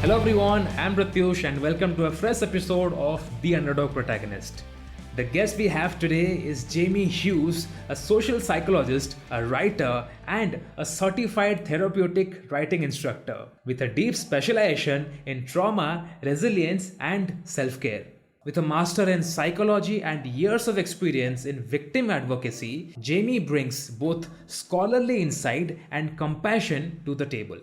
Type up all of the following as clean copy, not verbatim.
Hello everyone, I'm Pratyush and welcome to a fresh episode of The Underdog Protagonist. The guest we have today is Jamie Hughes, a social psychologist, a writer, and a certified therapeutic writing instructor with a deep specialization in trauma, resilience, and self-care. With a master in psychology and years of experience in victim advocacy, Jamie brings both scholarly insight and compassion to the table.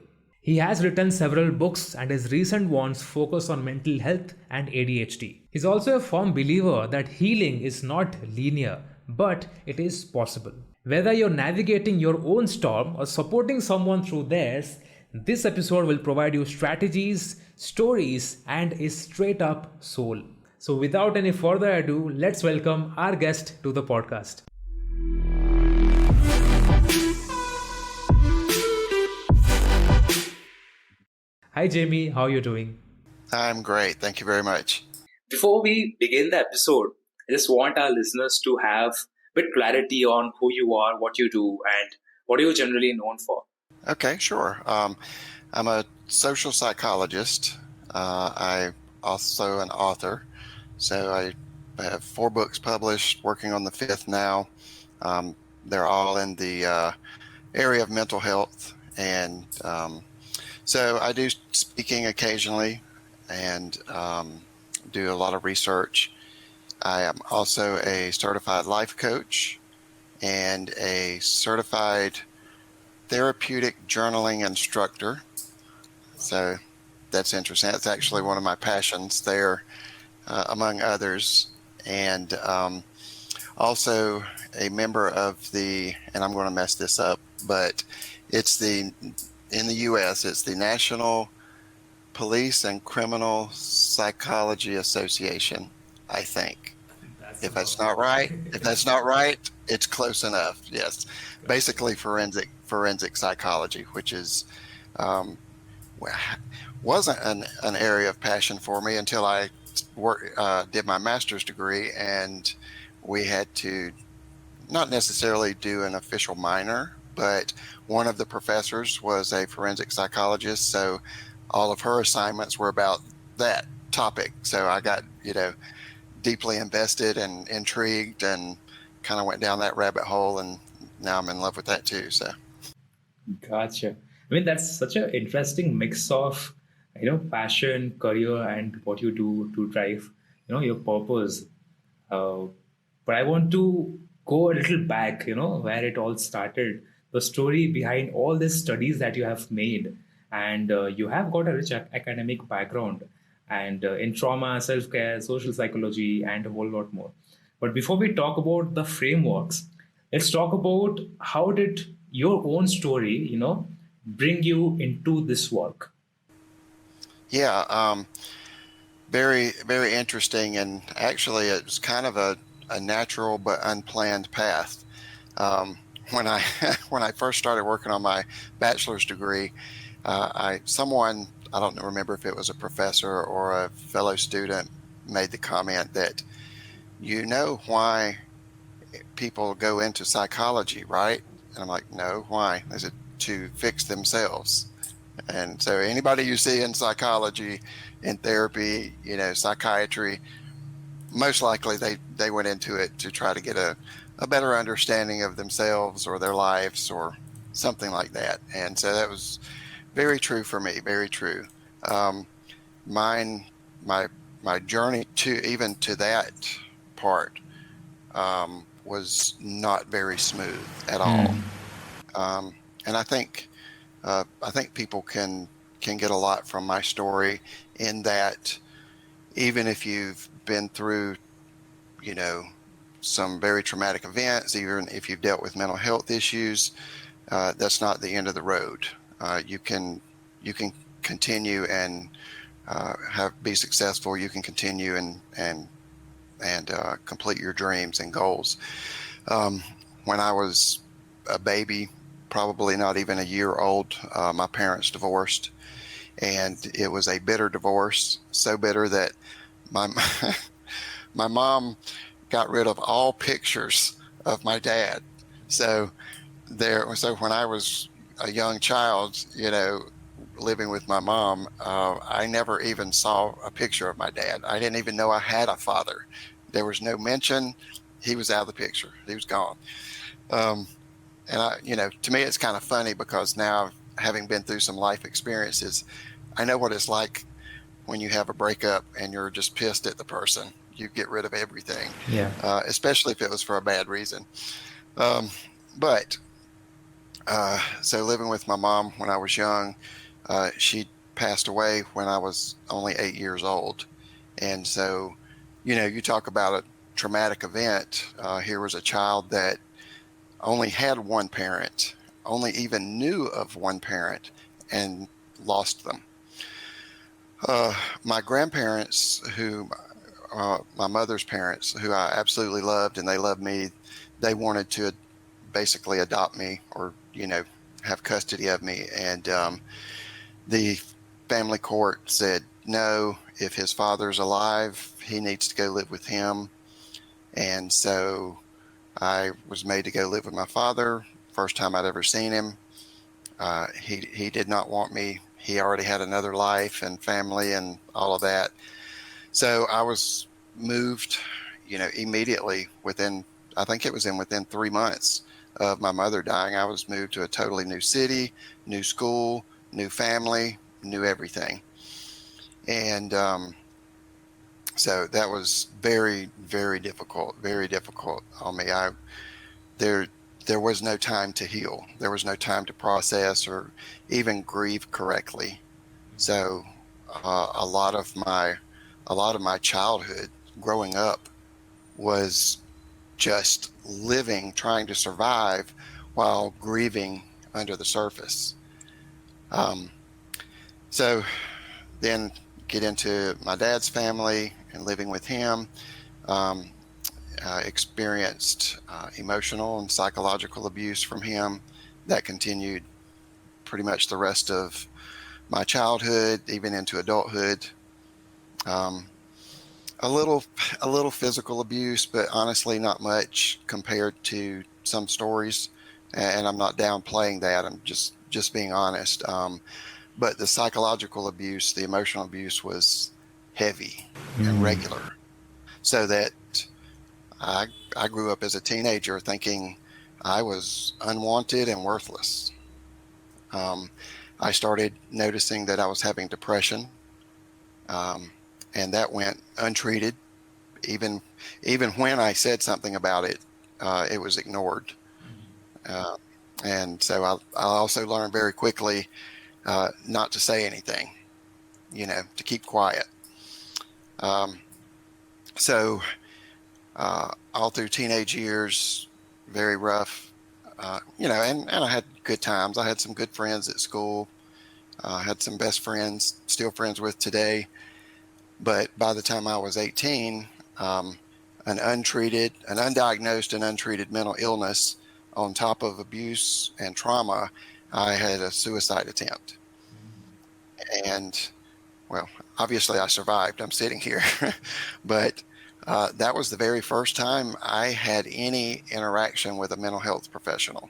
He has written several books and his recent ones focus on mental health and ADHD. He's also a firm believer that healing is not linear, but it is possible. Whether you're navigating your own storm or supporting someone through theirs, this episode will provide you strategies, stories, and a straight up soul. So without any further ado, let's welcome our guest to the podcast. Hi Jamie, how are you doing? I'm great. Thank you very much. Before we begin the episode, I just want our listeners to have a bit clarity on who you are, what you do, and what are you generally known for. Okay, sure. I'm a social psychologist. I'm also an author. So I have 4 books published, working on the 5th now. They're all in the area of mental health. And so I do speaking occasionally and do a lot of research. I am also a certified life coach and a certified therapeutic journaling instructor. So that's interesting. That's actually one of my passions there, among others. And also a member of and I'm going to mess this up, but in the U.S., it's the National Police and Criminal Psychology Association, I think. If that's not right, it's close enough. Yes, basically forensic psychology, which is wasn't an area of passion for me until I did my master's degree, and we had to not necessarily do an official minor, but one of the professors was a forensic psychologist, so all of her assignments were about that topic. So I got, deeply invested and intrigued and kind of went down that rabbit hole, and now I'm in love with that too. So. Gotcha. I mean, that's such an interesting mix of, passion, career, and what you do to drive, your purpose. But I want to go a little back, where it all started, the story behind all these studies that you have made. And you have got a rich academic background and in trauma, self-care, social psychology, and a whole lot more. But before we talk about the frameworks, let's talk about how did your own story, bring you into this work? Yeah, very, very interesting. And actually, it was kind of a natural but unplanned path. When I when I first started working on my bachelor's degree, someone, I don't remember if it was a professor or a fellow student, made the comment that, why people go into psychology, right? And I'm like, no, why? They said, to fix themselves. And so anybody you see in psychology, in therapy, psychiatry, most likely they went into it to try to get a better understanding of themselves or their lives or something like that. And so that was very true for me, very true. My journey to that part was not very smooth at all. And I think people can get a lot from my story, in that even if you've been through, some very traumatic events, even if you've dealt with mental health issues, that's not the end of the road. You can continue and be successful. You can continue and complete your dreams and goals. When I was a baby, probably not even a year old, my parents divorced, and it was a bitter divorce, so bitter that my my mom got rid of all pictures of my dad. So when I was a young child, living with my mom, I never even saw a picture of my dad. I didn't even know I had a father. There was no mention. He was out of the picture. He was gone. Um, and to me, it's kind of funny because now, having been through some life experiences, I know what it's like when you have a breakup and you're just pissed at the person. You get rid of everything, Yeah. especially if it was for a bad reason. Um, but so living with my mom when I was young, she passed away when I was only 8 years old. And so, you talk about a traumatic event. Here was a child that only had one parent, only even knew of one parent, and lost them. My grandparents, my mother's parents, who I absolutely loved and they loved me, they wanted to basically adopt me or, have custody of me. And the family court said, no, if his father's alive, he needs to go live with him. And so I was made to go live with my father. First time I'd ever seen him. He did not want me. He already had another life and family and all of that. So I was moved, immediately I think it was within 3 months of my mother dying. I was moved to a totally new city, new school, new family, new everything. And so that was very, very difficult on me. There, there was no time to heal. There was no time to process or even grieve correctly. So a lot of my childhood growing up was just living, trying to survive while grieving under the surface. Um, so then get into my dad's family and living with him. Um, Experienced emotional and psychological abuse from him that continued pretty much the rest of my childhood, even into adulthood. Um, a little, a little physical abuse, but honestly, not much compared to some stories. And I'm not downplaying that. I'm just being honest. But the psychological abuse, the emotional abuse, was heavy and regular. So that I I grew up as a teenager thinking I was unwanted and worthless. Um, I started noticing that I was having depression, um, and that went untreated. Even even when I said something about it, it was ignored. Uh, and so I also learned very quickly not to say anything, to keep quiet. Um, so all through teenage years, very rough. And I had good times. I had some good friends at school. I had some best friends, still friends with today. But by the time I was 18, um, an undiagnosed and untreated mental illness on top of abuse and trauma, I had a suicide attempt. And well, obviously I survived. I'm sitting here. But that was the very first time I had any interaction with a mental health professional.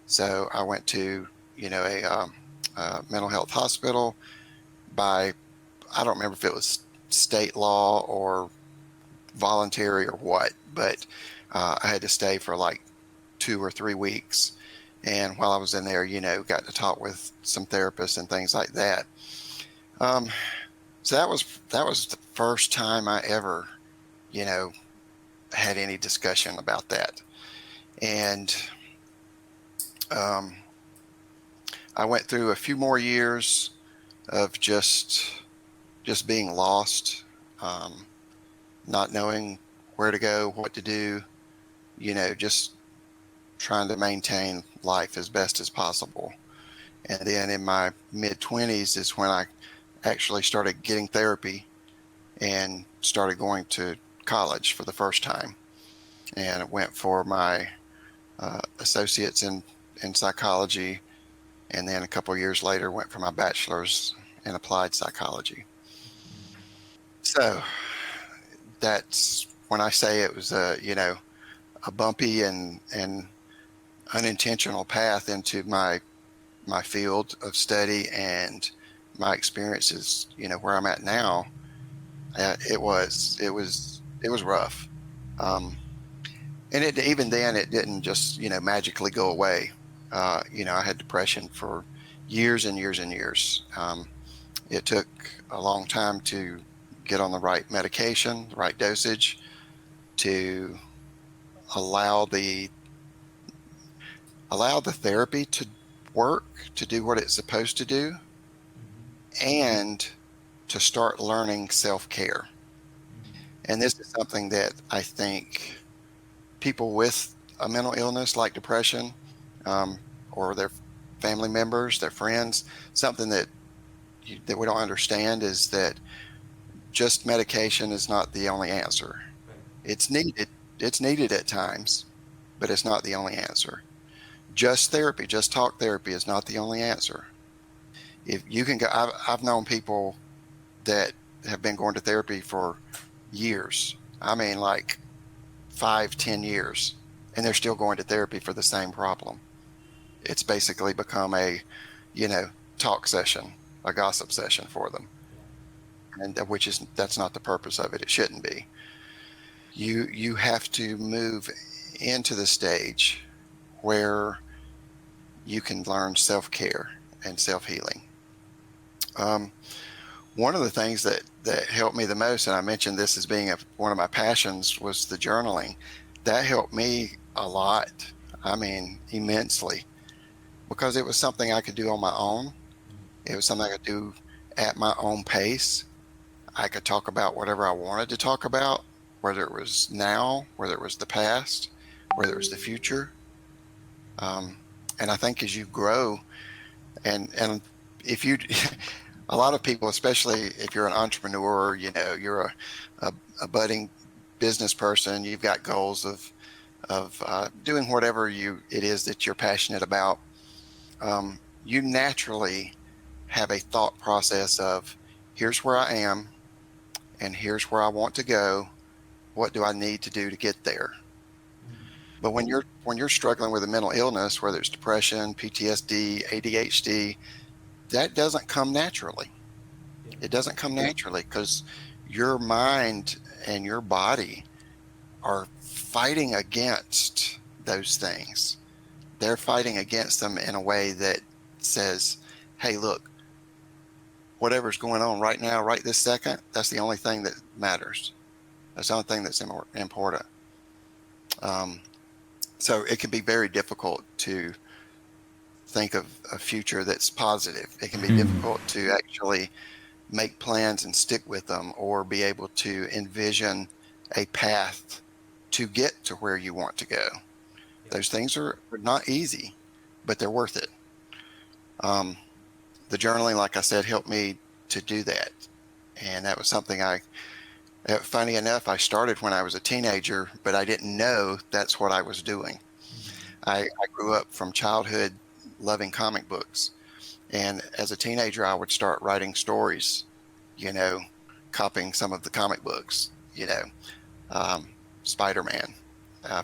So I went to, a mental health hospital by, I don't remember if it was state law or voluntary or what, but I had to stay for like 2 or 3 weeks. And while I was in there, got to talk with some therapists and things like that. Um, so that was the first time I ever, you know, had any discussion about that. And um, I went through a few more years of just being lost, um, not knowing where to go, what to do, just trying to maintain life as best as possible. And then in my mid 20s is when I actually started getting therapy and started going to college for the first time. And went for my associates in psychology. And then a couple of years later, went for my bachelor's in applied psychology. So that's when I say it was a bumpy and unintentional path into my my field of study and my experiences, where I'm at now, it was rough. Um, and even then, it didn't just, magically go away. I had depression for years and years and years. It took a long time to get on the right medication, the right dosage, to allow the therapy to work, to do what it's supposed to do, and to start learning self-care. And this is something that I think people with a mental illness like depression, or their family members, their friends, something that we don't understand is that just medication is not the only answer. It's needed. It's needed at times, but it's not the only answer. Just therapy, just talk therapy is not the only answer. If you can go, I've known people that have been going to therapy for years. I mean, like 5-10 years, and they're still going to therapy for the same problem. It's basically become a, talk session, a gossip session for them. And that's not the purpose of it. It shouldn't be. You have to move into the stage where you can learn self-care and self-healing. One of the things that helped me the most, and I mentioned this as being one of my passions, was the journaling. That helped me a lot. I mean, immensely, because it was something I could do on my own. It was something I could do at my own pace. I could talk about whatever I wanted to talk about, whether it was now, whether it was the past, whether it was the future. And I think as you grow, and if you, a lot of people, especially if you're an entrepreneur, you're a budding business person, you've got goals of doing whatever it is that you're passionate about. You naturally have a thought process of, here's where I am, and here's where I want to go. What do I need to do to get there? But when you're struggling with a mental illness, whether it's depression, PTSD, ADHD, that doesn't come naturally. It doesn't come naturally because your mind and your body are fighting against those things. They're fighting against them in a way that says, hey, look, whatever's going on right now, right this second, that's the only thing that matters. That's the only thing that's important. So it can be very difficult to think of a future that's positive. It can be difficult to actually make plans and stick with them, or be able to envision a path to get to where you want to go. Those things are not easy, but they're worth it. The journaling, like I said, helped me to do that. And that was something funny enough, I started when I was a teenager, but I didn't know that's what I was doing. I grew up from childhood loving comic books. And as a teenager, I would start writing stories, copying some of the comic books, Spider-Man,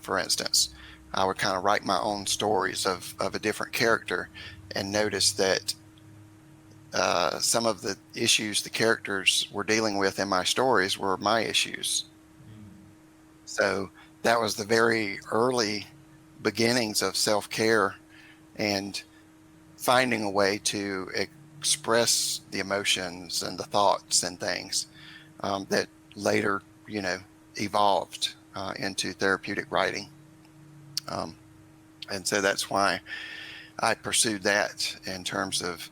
for instance. I would kind of write my own stories of a different character, and notice that some of the issues the characters were dealing with in my stories were my issues. So that was the very early beginnings of self-care and finding a way to express the emotions and the thoughts and things that later, evolved into therapeutic writing. And so that's why I pursued that in terms of,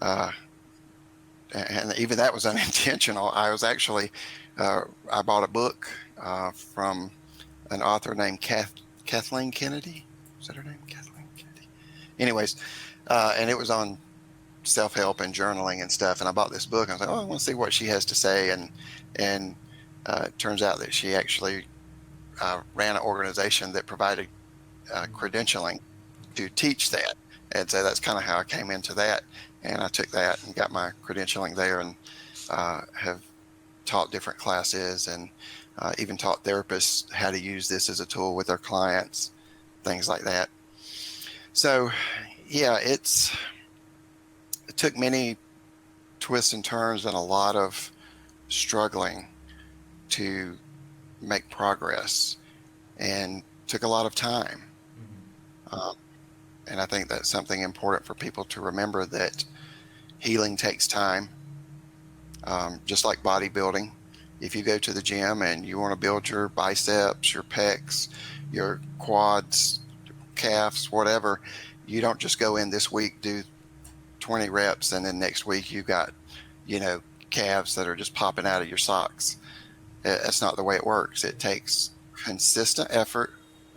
and even that was unintentional. I was actually, I bought a book from an author named Kathleen Kennedy. Is that her name? Kathleen Kennedy. Anyways, and it was on self-help and journaling and stuff. And I bought this book. I was like, I want to see what she has to say. And it turns out that she actually ran an organization that provided credentialing to teach that. And so that's kind of how I came into that. And I took that and got my credentialing there, and have taught different classes, and even taught therapists how to use this as a tool with their clients, things like that. So, Yeah, it took many twists and turns and a lot of struggling to make progress, and took a lot of time. Um, and I think that's something important for people to remember, that healing takes time, just like bodybuilding. If you go to the gym and you want to build your biceps, your pecs, your quads, calves, whatever, you don't just go in this week, do 20 reps, and then next week you got, calves that are just popping out of your socks. That's not the way it works. It takes consistent effort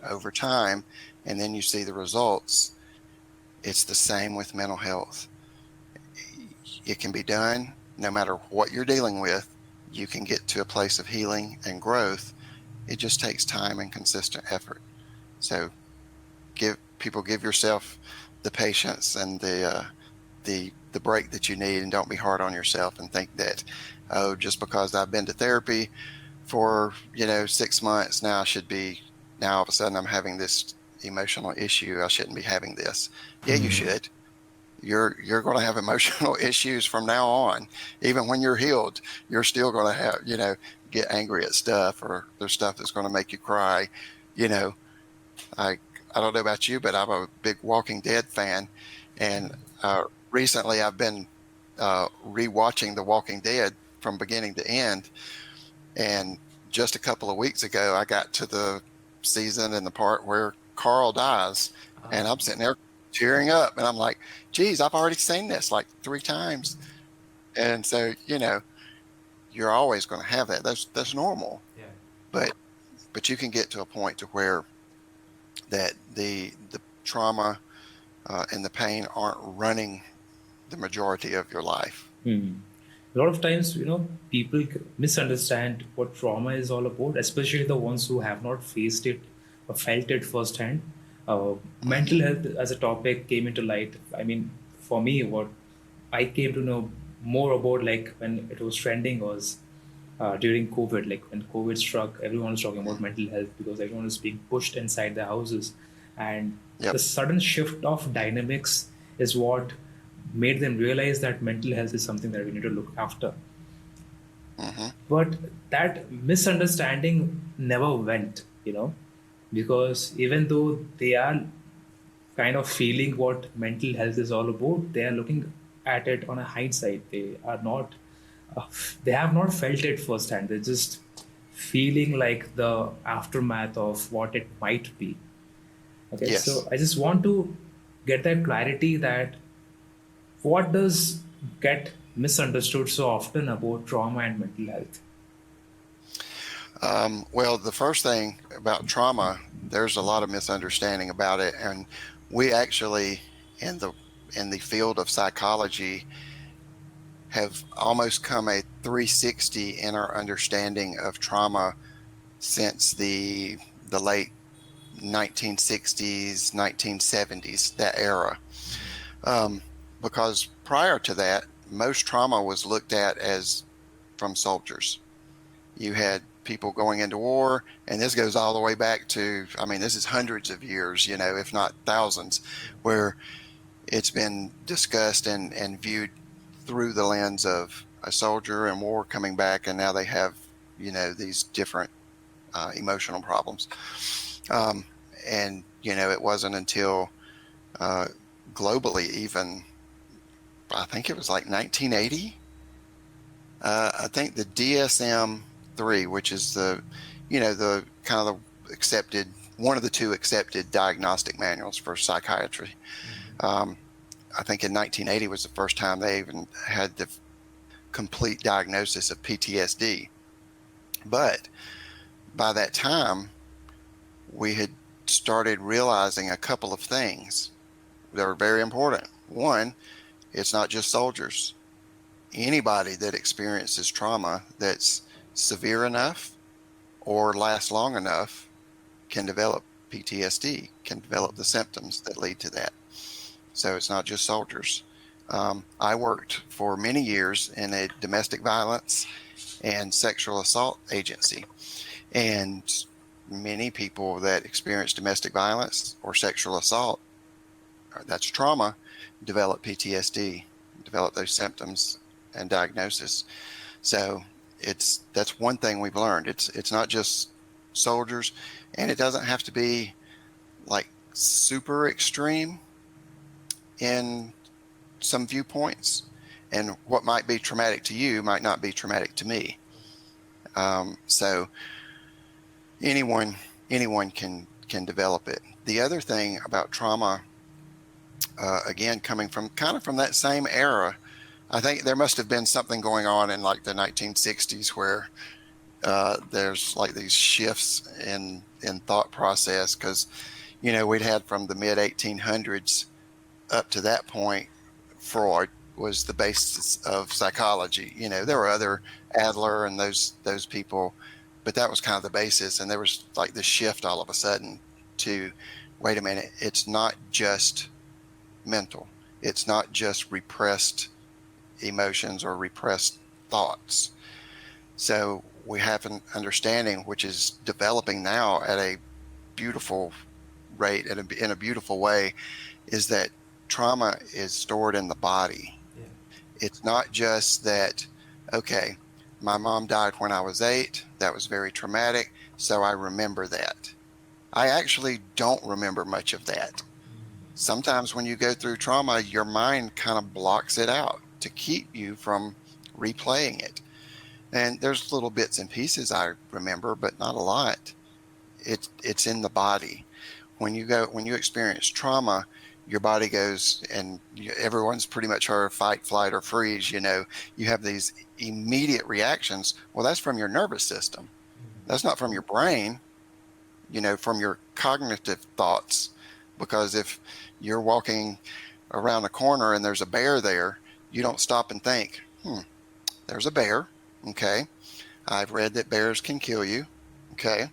over time, and then you see the results. It's the same with mental health. It can be done no matter what you're dealing with. You can get to a place of healing and growth. It just takes time and consistent effort. So give yourself the patience and the break that you need, and don't be hard on yourself and think that, oh, just because I've been to therapy for 6 months now, now all of a sudden I'm having this emotional issue. I shouldn't be having this. Yeah, you should. You're going to have emotional issues from now on. Even when you're healed, you're still going to have, get angry at stuff, or there's stuff that's going to make you cry. I don't know about you, but I'm a big Walking Dead fan, and recently I've been rewatching The Walking Dead from beginning to end. And just a couple of weeks ago, I got to the season and the part where Carl dies, and I'm sitting there tearing up, and I'm like, geez, I've already seen this like 3 times. And so, you're always going to have that. That's normal. Yeah. But you can get to a point to where that the trauma and the pain aren't running the majority of your life. A lot of times, people misunderstand what trauma is all about, especially the ones who have not faced it or felt it firsthand. Mental health as a topic came into light. I mean, for me, what I came to know more about, like when it was trending, was during COVID. Like when COVID struck, everyone was talking about mental health because everyone was being pushed inside their houses. And Yep. the sudden shift of dynamics is what made them realize that mental health is something that we need to look after. But that misunderstanding never went, because even though they are kind of feeling what mental health is all about, they are looking at it on a hindsight. They are not, they have not felt it firsthand. They're just feeling like the aftermath of what it might be. Okay, Yes. so I just want to get that clarity that what does get misunderstood so often about trauma and mental health? Well, the first thing about trauma, there's a lot of misunderstanding about it, and we actually, in the field of psychology, have almost come a 360 in our understanding of trauma since the late 1960s, 1970s, that era. Because prior to that, most trauma was looked at as from soldiers. You had people going into war, and this goes all the way back to, this is hundreds of years, if not thousands, where it's been discussed and viewed through the lens of a soldier in war coming back, and now they have, these different emotional problems. And, it wasn't until globally, even, I think it was like 1980, I think the DSM-3, which is the kind of the accepted, one of the 2 accepted diagnostic manuals for psychiatry. I think in 1980 was the first time they even had the complete diagnosis of PTSD. But by that time, we had started realizing a couple of things that were very important. One, it's not just soldiers. Anybody that experiences trauma that's severe enough or lasts long enough can develop PTSD, can develop the symptoms that lead to that. So it's not just soldiers. I worked for many years in a domestic violence and sexual assault agency. And many people that experience domestic violence or sexual assault that's trauma, develop PTSD, develop those symptoms and diagnosis. So that's one thing we've learned. It's not just soldiers, and it doesn't have to be like super extreme in some viewpoints, and what might be traumatic to you might not be traumatic to me. So anyone can develop it. The other thing about trauma, again, coming from kind of from that same era, I think there must have been something going on in like the 1960s where there's like these shifts in thought process, because we'd had from the mid 1800s up to that point, Freud was the basis of psychology. There were other Adler and those people, but that was kind of the basis. And there was like this shift all of a sudden to, wait a minute, it's not just mental. It's not just repressed emotions or repressed thoughts. So we have an understanding, which is developing now at a beautiful rate, in a beautiful way, is that trauma is stored in the body. Yeah. It's not just that, okay, my mom died when I was 8. That was very traumatic, so I remember that. I actually don't remember much of that. Sometimes when you go through trauma, your mind kind of blocks it out to keep you from replaying it. And there's little bits and pieces I remember, but not a lot. It's in the body. When you experience trauma, your body goes, and everyone's pretty much heard fight, flight, or freeze. You have these immediate reactions. Well, that's from your nervous system. That's not from your brain, from your cognitive thoughts. Because if you're walking around a corner and there's a bear there, you don't stop and think, there's a bear. Okay. I've read that bears can kill you. Okay.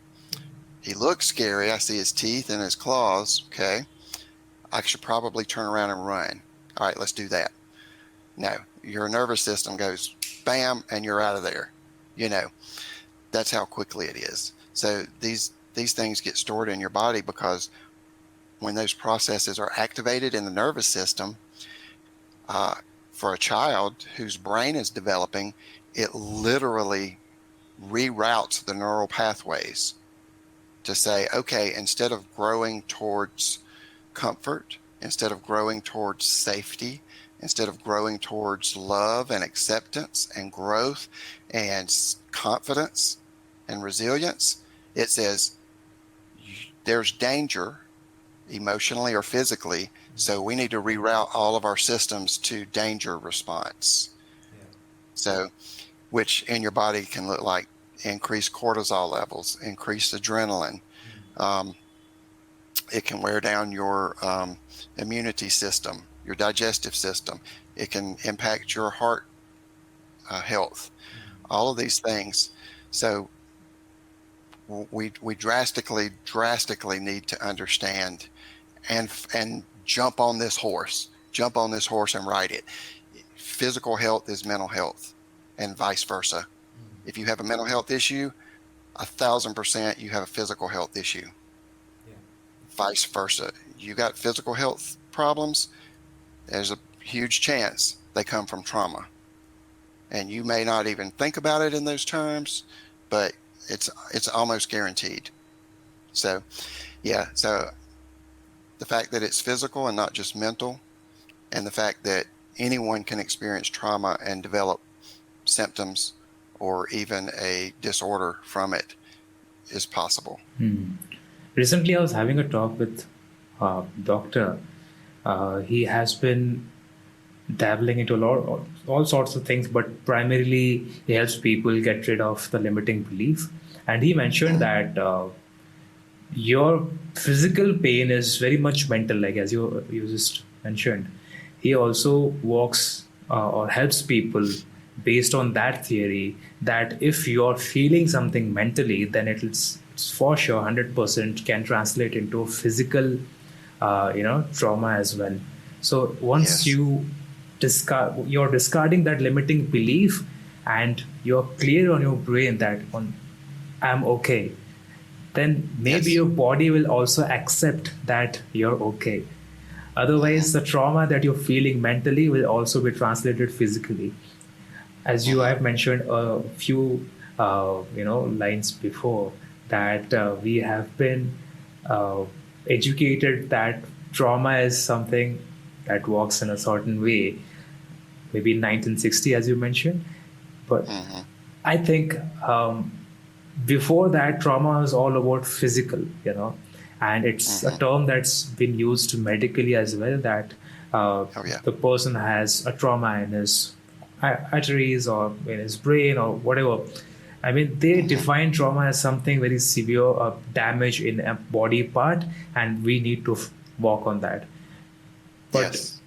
He looks scary. I see his teeth and his claws. Okay. I should probably turn around and run. All right, let's do that. No, your nervous system goes bam, and you're out of there. That's how quickly it is. So these things get stored in your body because when those processes are activated in the nervous system, for a child whose brain is developing, it literally reroutes the neural pathways to say, okay, instead of growing towards comfort, instead of growing towards safety, instead of growing towards love and acceptance and growth and confidence and resilience, it says there's danger emotionally or physically, so we need to reroute all of our systems to danger response. Yeah. So, which in your body can look like increased cortisol levels, increased adrenaline. It can wear down your immunity system, your digestive system. It can impact your heart health, all of these things. So we drastically need to understand and jump on this horse and ride it. Physical health is mental health, and vice versa. If you have a mental health issue, 1,000% you have a physical health issue. Yeah. Vice versa. You got physical health problems, there's a huge chance they come from trauma. And you may not even think about it in those terms, but it's almost guaranteed. So, yeah. So the fact that it's physical and not just mental, and the fact that anyone can experience trauma and develop symptoms or even a disorder from it is possible. Recently, I was having a talk with a doctor. He has been dabbling into all sorts of things, but primarily he helps people get rid of the limiting belief. And he mentioned that your physical pain is very much mental, like as you just mentioned. He also works or helps people based on that theory, that if you're feeling something mentally, then it's for sure 100% can translate into physical trauma as well. So once you're discarding that limiting belief and you're clear on your brain that I'm okay, then maybe your body will also accept that you're okay. Otherwise, the trauma that you're feeling mentally will also be translated physically. As you Mm-hmm. have mentioned a few lines before, that we have been uh, educated that trauma is something that works in a certain way, maybe in 1960, as you mentioned. But Mm-hmm. I think before that, trauma is all about physical, and it's a Mm-hmm. term that's been used medically as well, that uh, Oh yeah. the person has a trauma in his arteries or in his brain or whatever. I mean, they Mm-hmm. define trauma as something very severe, damage in a body part, and we need to work on that. But Yes.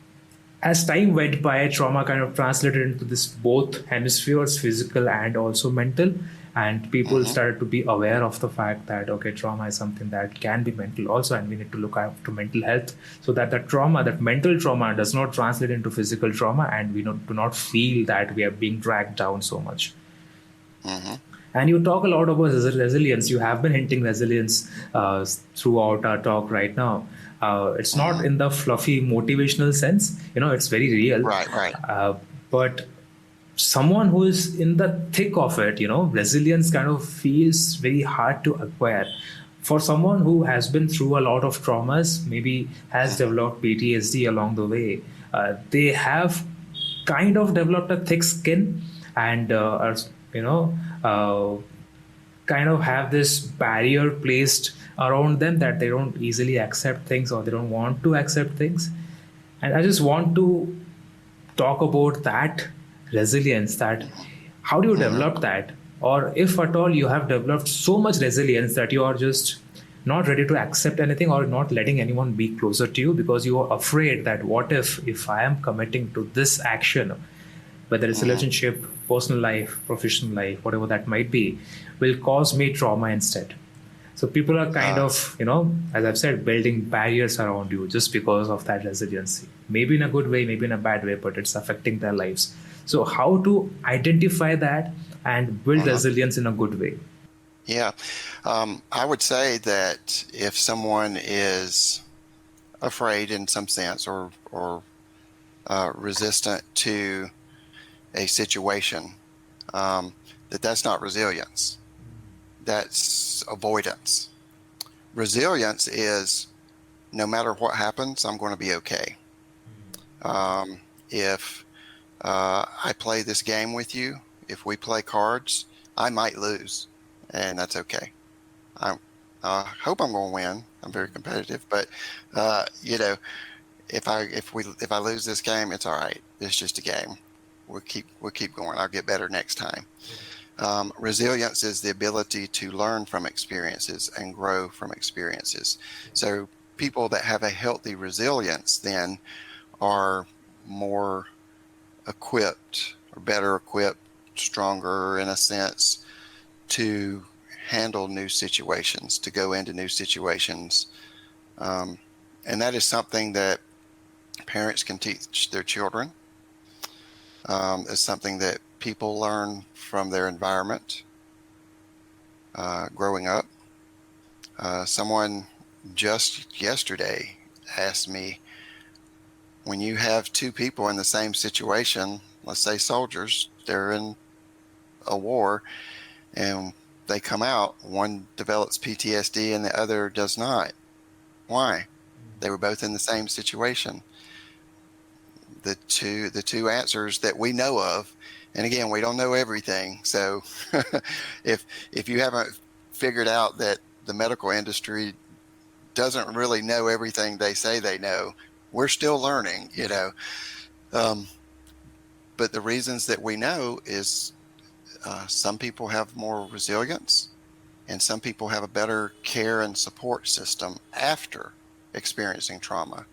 as time went by, trauma kind of translated into this both hemispheres, physical and also mental. And people Mm-hmm. started to be aware of the fact that, okay, trauma is something that can be mental also, and we need to look after mental health so that the trauma, that mental trauma, does not translate into physical trauma, and we do not feel that we are being dragged down so much. Mm-hmm. And you talk a lot about resilience. You have been hinting resilience throughout our talk right now. It's not Mm-hmm. in the fluffy motivational sense, it's very real. Right. Right. Uh, but someone who is in the thick of it, resilience kind of feels very hard to acquire. For someone who has been through a lot of traumas, maybe has Mm-hmm. developed PTSD along the way, they have kind of developed a thick skin, and are, you know, uh, kind of have this barrier placed around them that they don't easily accept things, or they don't want to accept things. And I just want to talk about that resilience, that how do you Mm-hmm. develop that, or if at all you have developed so much resilience that you are just not ready to accept anything or not letting anyone be closer to you because you are afraid that what if I am committing to this action, whether it's Mm-hmm. relationship, personal life, professional life, whatever that might be, will cause me trauma instead. So people are kind Uh, of, as I've said, building barriers around you just because of that resiliency. Maybe in a good way, maybe in a bad way, but it's affecting their lives. So how to identify that and build mhm. resilience in a good way? Yeah. I would say that if someone is afraid in some sense or resistant to a situation, that's not resilience. That's avoidance. Resilience is no matter what happens, I'm going to be okay. If I play this game with you, if we play cards, I might lose, and that's okay. I hope I'm going to win. I'm very competitive, but uh, you know, if I lose this game, it's all right. It's just a game. We'll keep going. I'll get better next time. Resilience is the ability to learn from experiences and grow from experiences. So people that have a healthy resilience then are more equipped or better equipped, stronger in a sense to handle new situations, to go into new situations. Um, and that is something that parents can teach their children. It's something that people learn from their environment growing up. Someone just yesterday asked me, when you have two people in the same situation, let's say soldiers, they're in a war, and they come out, one develops PTSD and the other does not. Why? They were both in the same situation. The two answers that we know of, and again, we don't know everything. So if you haven't figured out that the medical industry doesn't really know everything they say they know, we're still learning. Um, but the reasons that we know is some people have more resilience and some people have a better care and support system after experiencing trauma.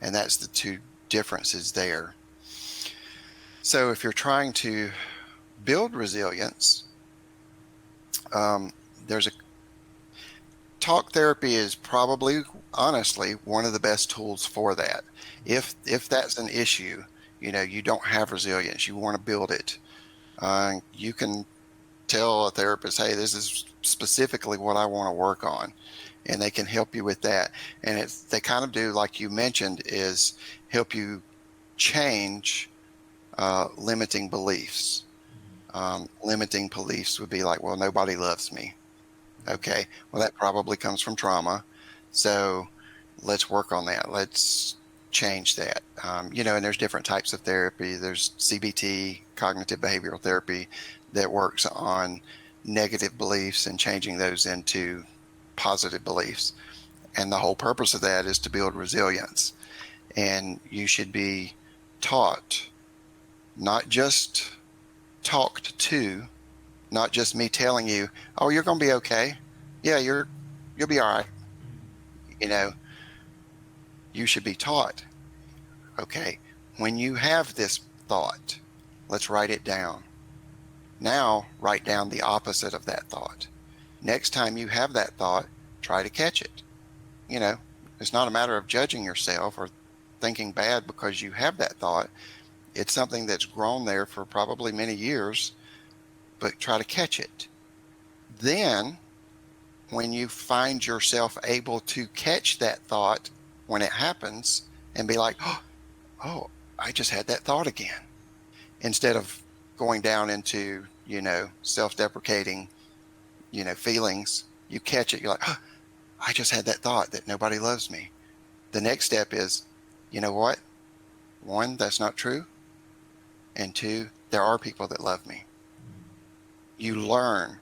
And that's the two differences there. So if you're trying to build resilience, there's a talk therapy is probably honestly one of the best tools for that. If that's an issue, you don't have resilience, you want to build it. You can tell a therapist, hey, this is specifically what I want to work on. and they can help you with that. And they kind of do, like you mentioned, is help you change limiting beliefs. Limiting beliefs would be like, well, nobody loves me. Okay, well, that probably comes from trauma. So let's work on that. Let's change that. And there's different types of therapy. There's CBT, cognitive behavioral therapy, that works on negative beliefs and changing those into positive beliefs. And the whole purpose of that is to build resilience. And you should be taught, not just talked to, not just me telling you, oh, you're going to be okay. Yeah, you'll be all right. You should be taught, okay, when you have this thought, let's write it down. Now, write down the opposite of that thought. Next time you have that thought, try to catch it. It's not a matter of judging yourself or thinking bad because you have that thought. It's something that's grown there for probably many years, but try to catch it. Then, when you find yourself able to catch that thought when it happens and be like, oh, I just had that thought again. Instead of going down into, self-deprecating, feelings, you catch it. You're like, I just had that thought that nobody loves me. The next step is, you know what? One, that's not true. And two, there are people that love me. You learn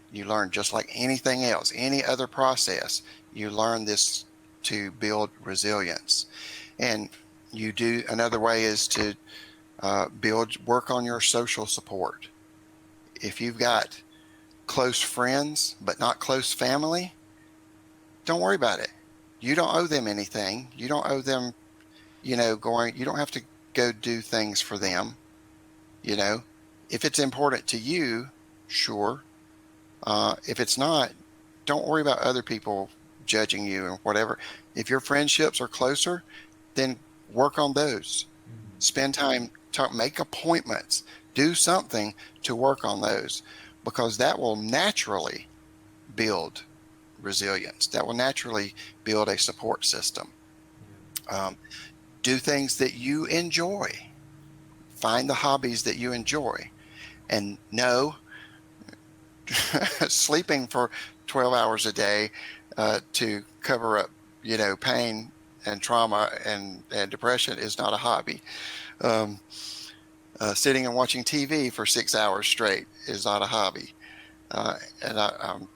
just like anything else, any other process, you learn this to build resilience. And another way is to work on your social support. If you've got close friends, but not close family, don't worry about it. You don't owe them anything. You don't owe them, you don't have to go do things for them. If it's important to you, sure. If it's not, don't worry about other people judging you and whatever. If your friendships are closer, then work on those. Spend time, make appointments, do something to work on those, because that will naturally build resilience. That will naturally build a support system. Do things that you enjoy. Find the hobbies that you enjoy. And no, sleeping for 12 hours a day to cover up, pain and trauma and depression is not a hobby. Sitting and watching TV for 6 hours straight is not a hobby. And I'm,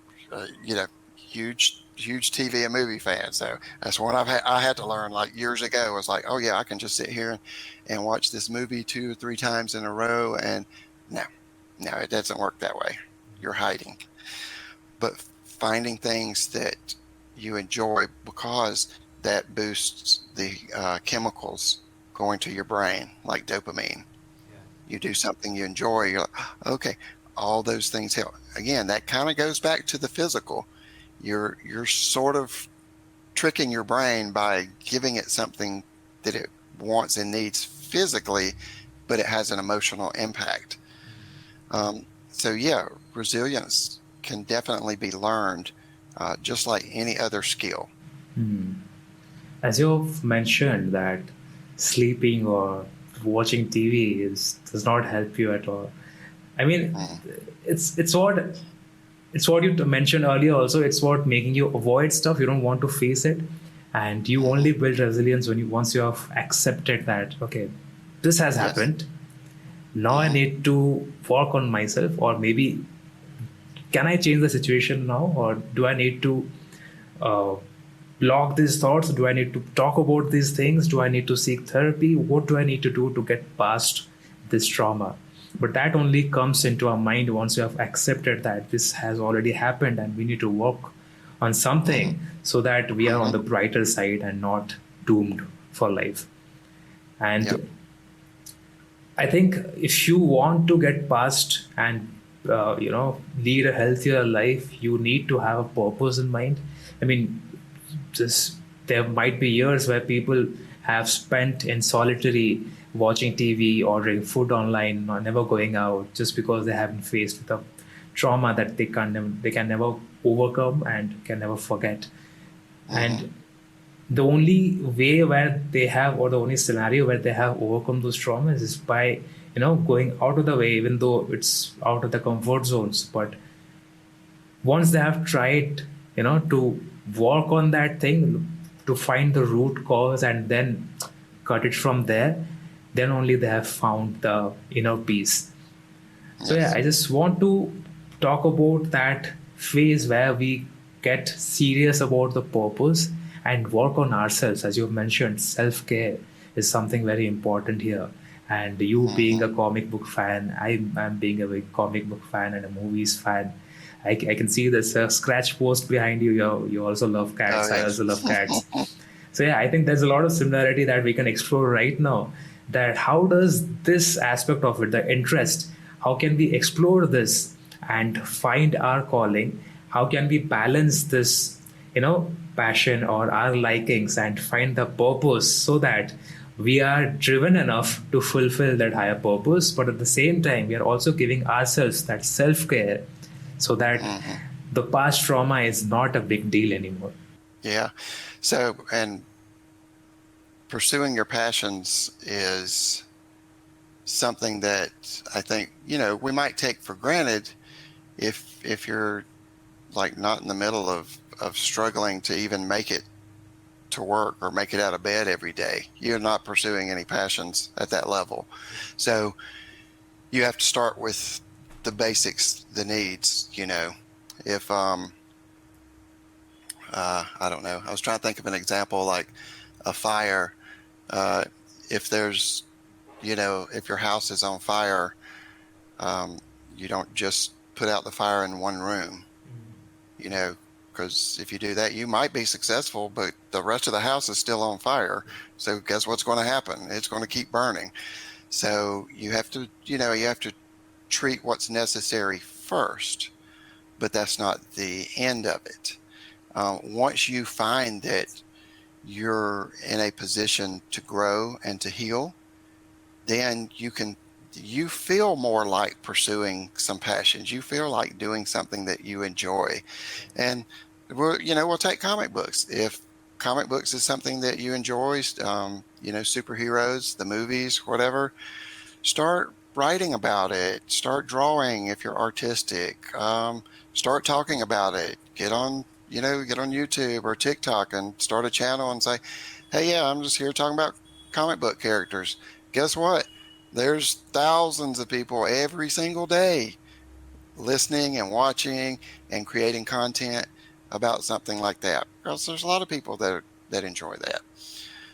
huge TV and movie fan. So that's what I had to learn like years ago. It was like, oh yeah, I can just sit here and watch this movie 2 or 3 times in a row. And no, it doesn't work that way. You're hiding. But finding things that you enjoy, because that boosts the chemicals going to your brain, like dopamine. Yeah. You do something you enjoy, you're like, okay, all those things help. Again, that kind of goes back to the physical. You're sort of tricking your brain by giving it something that it wants and needs physically, but it has an emotional impact. So yeah, resilience can definitely be learned, just like any other skill. As you've mentioned that sleeping or watching TV does not help you at all. I mean, it's what you mentioned earlier also. It's what making you avoid stuff. You don't want to face it. And you only build resilience once you have accepted that, okay, this has happened. Now I need to work on myself, or maybe can I change the situation now, or do I need to block these thoughts? Do I need to talk about these things? Do I need to seek therapy? What do I need to do to get past this trauma? But that only comes into our mind once you have accepted that this has already happened and we need to work on something so that we are on the brighter side and not doomed for life. And I think if you want to get past and lead a healthier life, you need to have a purpose in mind. I mean, there might be years where people have spent in solitary watching TV, ordering food online, or never going out, just because they haven't faced the trauma that they can never overcome and can never forget. Mm-hmm. And the only way where they have, or the only scenario where they have overcome those traumas is by, going out of the way, even though it's out of the comfort zones. But once they have tried, to work on that thing, to find the root cause and then cut it from there, then only they have found the inner peace. So yeah, Yes. I just want to talk about that phase where we get serious about the purpose and work on ourselves. As you've mentioned, self-care is something very important here. And you being Mm-hmm. a comic book fan, I'm being a big comic book fan and a movies fan. I can see this scratch post behind you. You also love Oh, cats. I yes. also love cats. So yeah, I think there's a lot of similarity that we can explore right now. That how does this aspect of it, the interest, how can we explore this and find our calling? How can we balance this, passion or our likings and find the purpose so that we are driven enough to fulfill that higher purpose, but at the same time, we are also giving ourselves that self care so that Mm-hmm. the past trauma is not a big deal anymore. Yeah. So, and pursuing your passions is something that I think, we might take for granted if you're like not in the middle of struggling to even make it to work or make it out of bed every day. You're not pursuing any passions at that level. So you have to start with the basics, the needs, If I don't know. I was trying to think of an example like a fire. Uh, if there's, if your house is on fire, um, you don't just put out the fire in one room, you know, because if you do that, you might be successful, but the rest of the house is still on fire. So guess what's going to happen? It's going to keep burning. So you have to treat what's necessary first, but that's not the end of it. Once you find that you're in a position to grow and to heal, then you feel more like pursuing some passions. You feel like doing something that you enjoy. And we'll take comic books. If comic books is something that you enjoy, superheroes, the movies, whatever, start writing about it, start drawing if you're artistic, start talking about it, get on YouTube or TikTok and start a channel and say, hey, yeah, I'm just here talking about comic book characters. Guess what? There's thousands of people every single day listening and watching and creating content about something like that. Because there's a lot of people that enjoy that.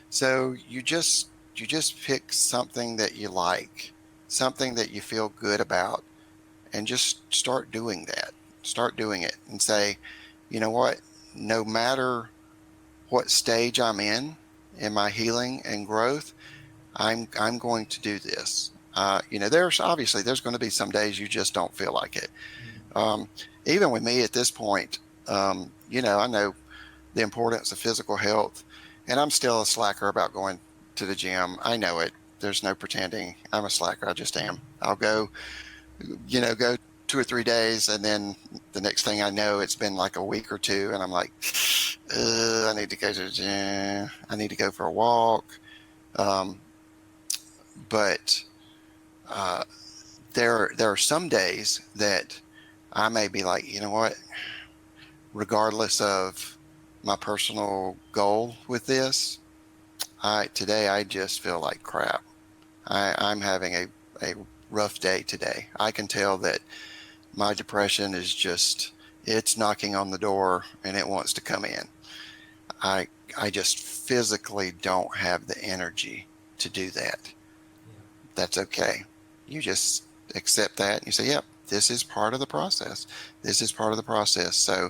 So you just pick something that you like, something that you feel good about, and just start doing that. Start doing it and say, you know what? No matter what stage I'm in my healing and growth, I'm going to do this. There's going to be some days you just don't feel like it. Um, Even with me at this point, I know the importance of physical health, and I'm still a slacker about going to the gym. I know it. There's no pretending. I'm a slacker. I just am. I'll go 2 or 3 days, and then the next thing I know, it's been like a week or two, and I'm like, I need to go to the gym. I need to go for a walk. Um, but uh, there are some days that I may be like, you know what? Regardless of my personal goal with this, today I just feel like crap. I'm having a rough day today. I can tell that my depression is it's knocking on the door and it wants to come in. I I just physically don't have the energy to do that. That's okay. You just accept that and you say, yep, this is part of the process. This is part of the process. So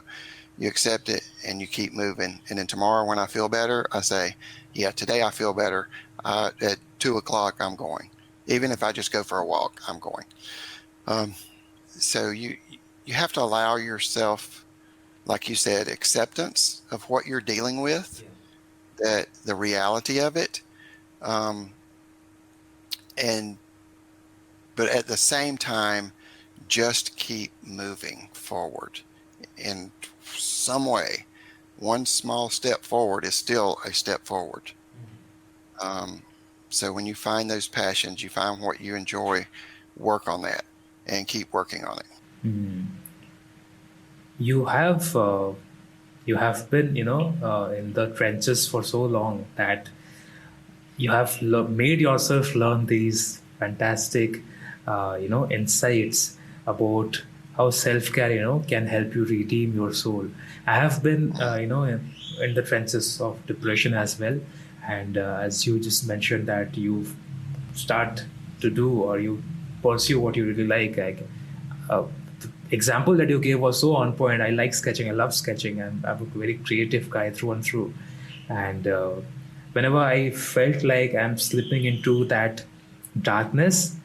you accept it and you keep moving. And then tomorrow when I feel better, I say, yeah, today I feel better. At 2 o'clock, I'm going. Even if I just go for a walk, I'm going. Um, so you have to allow yourself, like you said, acceptance of what you're dealing with, that the reality of it, um, and but at the same time, just keep moving forward in some way. one small step forward is still a step forward. So when you find those passions, you find what you enjoy, work on that and keep working on it. You have been, in the trenches for so long that you have made yourself learn these fantastic, insights about how self-care, can help you redeem your soul. I have been, in the trenches of depression as well. And as you just mentioned that you start to do or you pursue what you really like, the example that you gave was so on point. I like sketching. I love sketching. I'm a very creative guy through and through. And whenever I felt like I'm slipping into that darkness,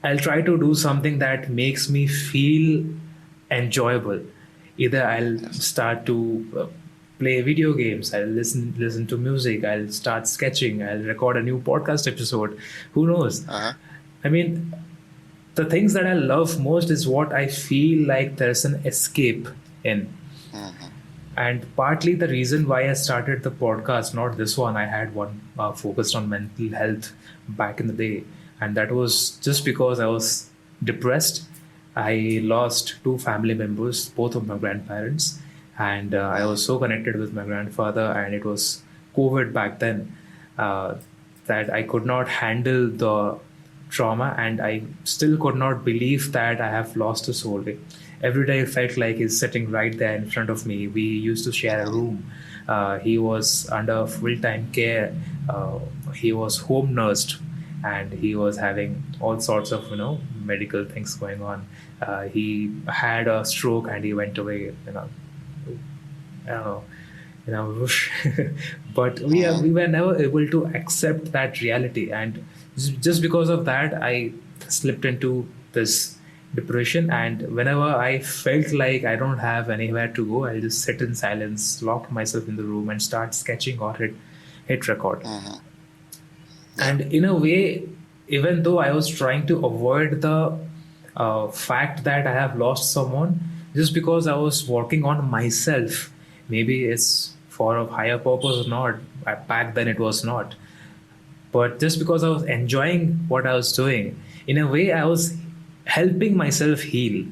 I'll try to do something that makes me feel enjoyable. Either I'll start to play video games, I'll listen to music, I'll start sketching, I'll record a new podcast episode. Who knows? I mean, the things that I love most is what I feel like there's an escape in. And partly the reason why I started the podcast, not this one, I had one focused on mental health back in the day. And that was just because I was depressed. I lost two family members, both of my grandparents. And I was so connected with my grandfather, and it was COVID back then, that I could not handle the trauma, and I still could not believe that I have lost a soul. Every day it felt like he's sitting right there in front of me. We used to share a room. He was under full-time care. He was home nursed, and he was having all sorts of medical things going on. He had a stroke and he went away. I don't know, but we were never able to accept that reality, and just because of that, I slipped into this depression. And whenever I felt like I don't have anywhere to go, I'll just sit in silence, lock myself in the room, and start sketching or hit record. And in a way, even though I was trying to avoid the fact that I have lost someone, just because I was working on myself, maybe it's for a higher purpose or not. Back then it was not. But just because I was enjoying what I was doing, in a way I was helping myself heal.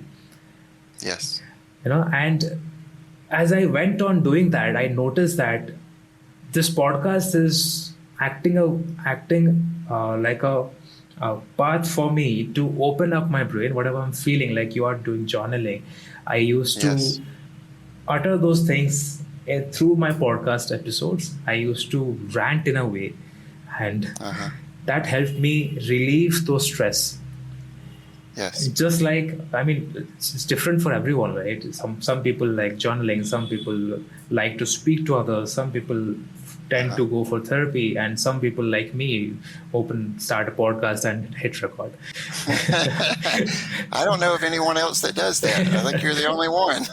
Yes. And as I went on doing that, I noticed that this podcast is acting like a path for me to open up my brain, whatever I'm feeling. Like you are doing journaling, I used to utter those things through my podcast episodes. I used to rant in a way, and that helped me relieve those stress. Yes. Just like, I mean, it's different for everyone, right? Some people like journaling, some people like to speak to others, some people tend to go for therapy, and some people like me start a podcast and hit record. I don't know of anyone else that does that. I think you're the only one.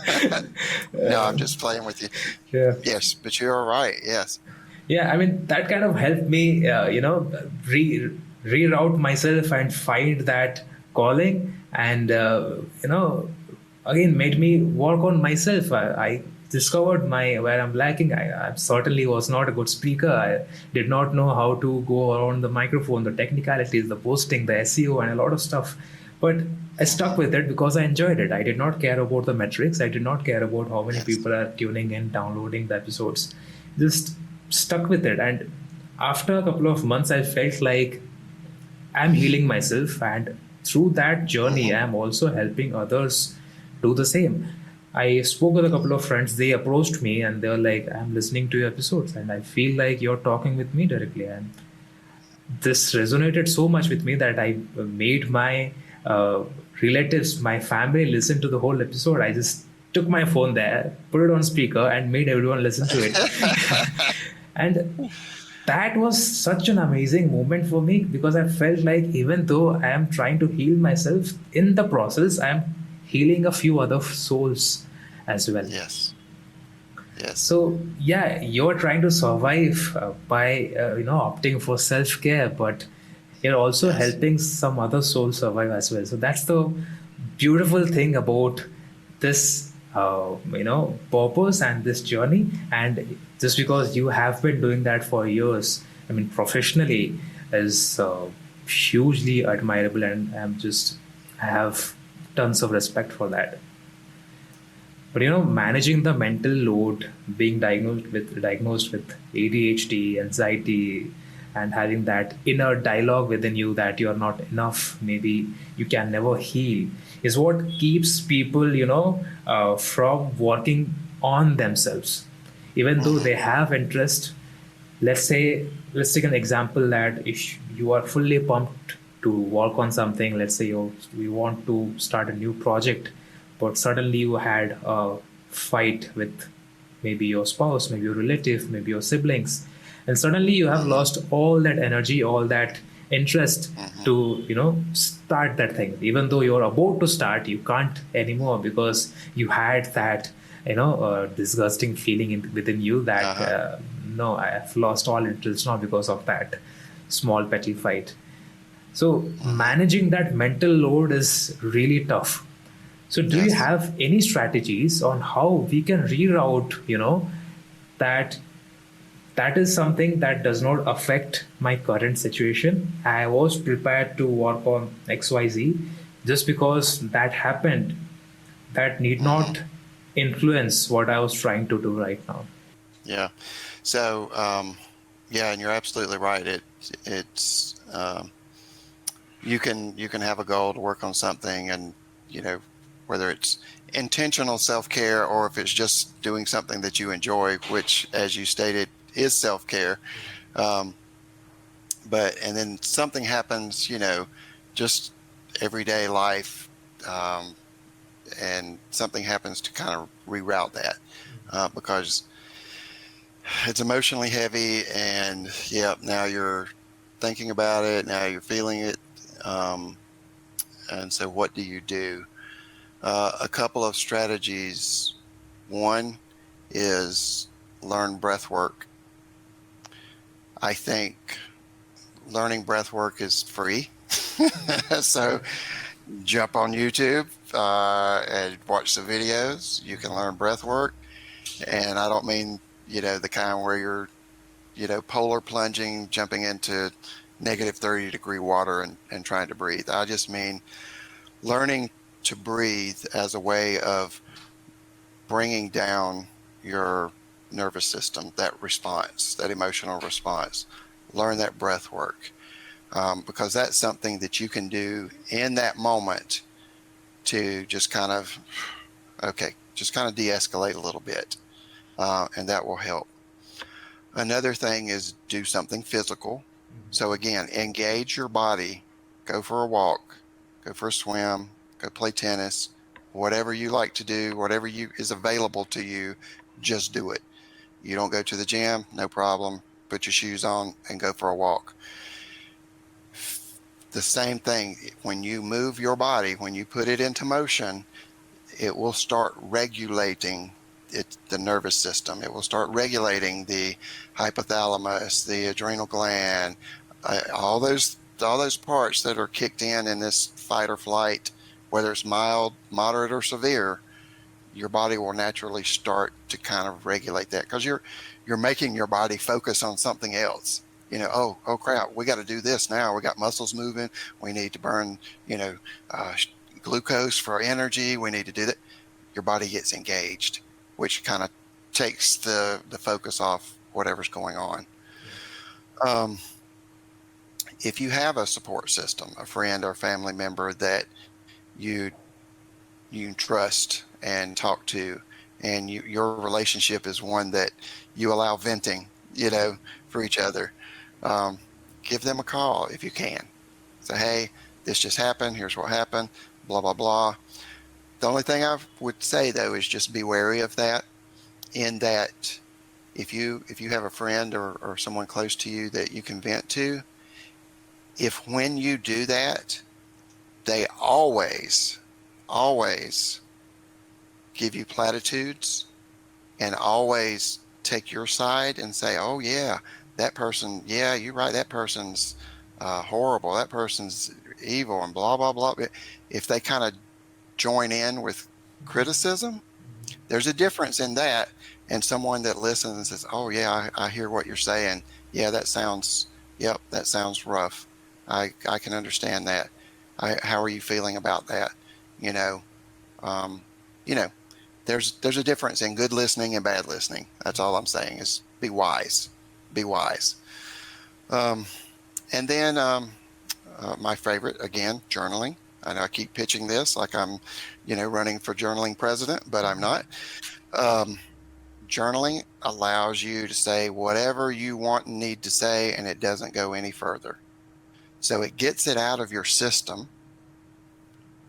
No, I'm just playing with you. Yeah. Yes, but you're right. Yes. Yeah, I mean, that kind of helped me, reroute myself and find that calling, and, again, made me work on myself. I discovered where I'm lacking. I certainly was not a good speaker. I did not know how to go around the microphone, the technicalities, the posting, the SEO, and a lot of stuff. But I stuck with it because I enjoyed it. I did not care about the metrics. I did not care about how many people are tuning in, downloading the episodes. Just stuck with it. And after a couple of months, I felt like I'm healing myself. And through that journey, I'm also helping others do the same. I spoke with a couple of friends. They approached me and they were like, I'm listening to your episodes and I feel like you're talking with me directly. And this resonated so much with me that I made my relatives, my family listen to the whole episode. I just took my phone there, put it on speaker, and made everyone listen to it. And that was such an amazing moment for me, because I felt like even though I am trying to heal myself, in the process, I am healing a few other souls as well. Yes. So yeah, you're trying to survive by opting for self-care, but you're also helping some other souls survive as well. So that's the beautiful thing about this purpose and this journey. And just because you have been doing that for years, I mean, professionally, is hugely admirable, and I have tons of respect for that. But managing the mental load, being diagnosed with ADHD, anxiety, and having that inner dialogue within you that you're not enough, maybe you can never heal, is what keeps people, from working on themselves, even though Hmm. they have interest. Let's take an example that if you are fully pumped to work on something, let's say you want to start a new project, but suddenly you had a fight with maybe your spouse, maybe your relative, maybe your siblings, and suddenly you have Hmm. lost all that energy, all that interest Hmm. to start that thing. Even though you're about to start, you can't anymore because you had that disgusting feeling within you that Uh-huh. no, I have lost all interest now because of that small petty fight. So Hmm. managing that mental load is really tough. So do you Yes. have any strategies on how we can reroute, that that is something that does not affect my current situation. I was prepared to work on XYZ. Just because that happened, that need Hmm. not influence what I was trying to do right now. Yeah. So, yeah, and you're absolutely right. It's you can have a goal to work on something, and you know whether it's intentional self-care or if it's just doing something that you enjoy, which, as you stated, is self-care. Um, but and then something happens, just everyday life, um, and something happens to kind of reroute that, because it's emotionally heavy, and yeah, now you're thinking about it, now you're feeling it, um, and so what do you do? A couple of strategies. One is learn breath work. I think learning breath work is free. So jump on YouTube and watch the videos. You can learn breath work. And I don't mean, the kind where you're, polar plunging, jumping into negative 30-degree water and trying to breathe. I just mean learning to breathe as a way of bringing down your nervous system, that response, that emotional response. Learn that breath work, because that's something that you can do in that moment to just kind of, okay, just kind of de escalate a little bit, and that will help. Another thing is do something physical. So, again, engage your body, go for a walk, go for a swim, go play tennis, whatever you like to do, whatever is available to you, just do it. You don't go to the gym, no problem. Put your shoes on and go for a walk. The same thing, when you move your body, when you put it into motion, it will start regulating the nervous system. It will start regulating the hypothalamus, the adrenal gland, all those parts that are kicked in this fight or flight, whether it's mild, moderate, or severe. Your body will naturally start to kind of regulate that, because you're making your body focus on something else. Oh crap, we got to do this now. We got muscles moving. We need to burn, you know, uh, glucose for energy. We need to do that. Your body gets engaged, which kind of takes the focus off whatever's going on. Um, if you have a support system, a friend or family member that you you trust and talk to, and your relationship is one that you allow venting, for each other, um, give them a call if you can. Say, hey, this just happened. Here's what happened. Blah blah blah. The only thing I would say, though, is just be wary of that. In that, if you have a friend or someone close to you that you can vent to, if when you do that, they always give you platitudes and always take your side and say, oh, yeah, that person, yeah, you're right, that person's horrible, that person's evil, and blah, blah, blah. If they kind of join in with criticism, There's a difference in that and someone that listens and says, oh yeah, I hear what you're saying. Yeah, that sounds rough. I can understand that. How are you feeling about that? You know, um, you know, there's a difference in good listening and bad listening. That's all I'm saying is be wise, be wise. Um, and then my favorite, again, journaling. I know I keep pitching this like I'm, running for journaling president, but I'm not. Um, Journaling allows you to say whatever you want and need to say, and it doesn't go any further. So it gets it out of your system,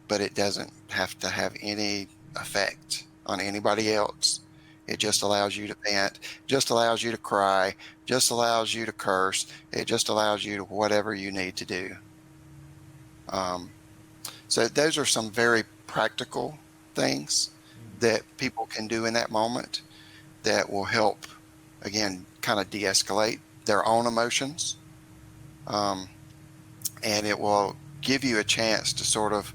but it doesn't have to have any effect on anybody else. It just allows you to vent, just allows you to cry, just allows you to curse. It just allows you to whatever you need to do. So those are some very practical things that people can do in that moment that will help, again, kind of de-escalate their own emotions. And it will give you a chance to sort of,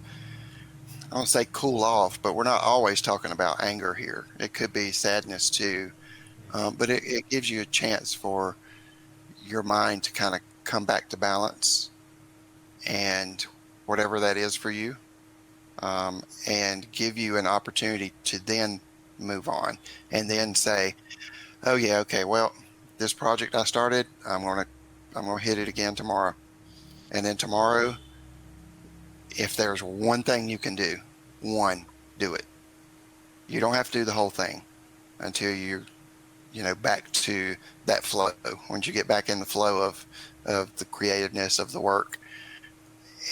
I don't say cool off, but we're not always talking about anger here. It could be sadness too. But it gives you a chance for your mind to kind of come back to balance and whatever that is for you, and give you an opportunity to then move on and then say, oh yeah, okay, well, this project I started, I'm gonna hit it again tomorrow. And then tomorrow, if there's one thing you can do, do it. You don't have to do the whole thing until you're, back to that flow. Once you get back in the flow of the creativeness of the work,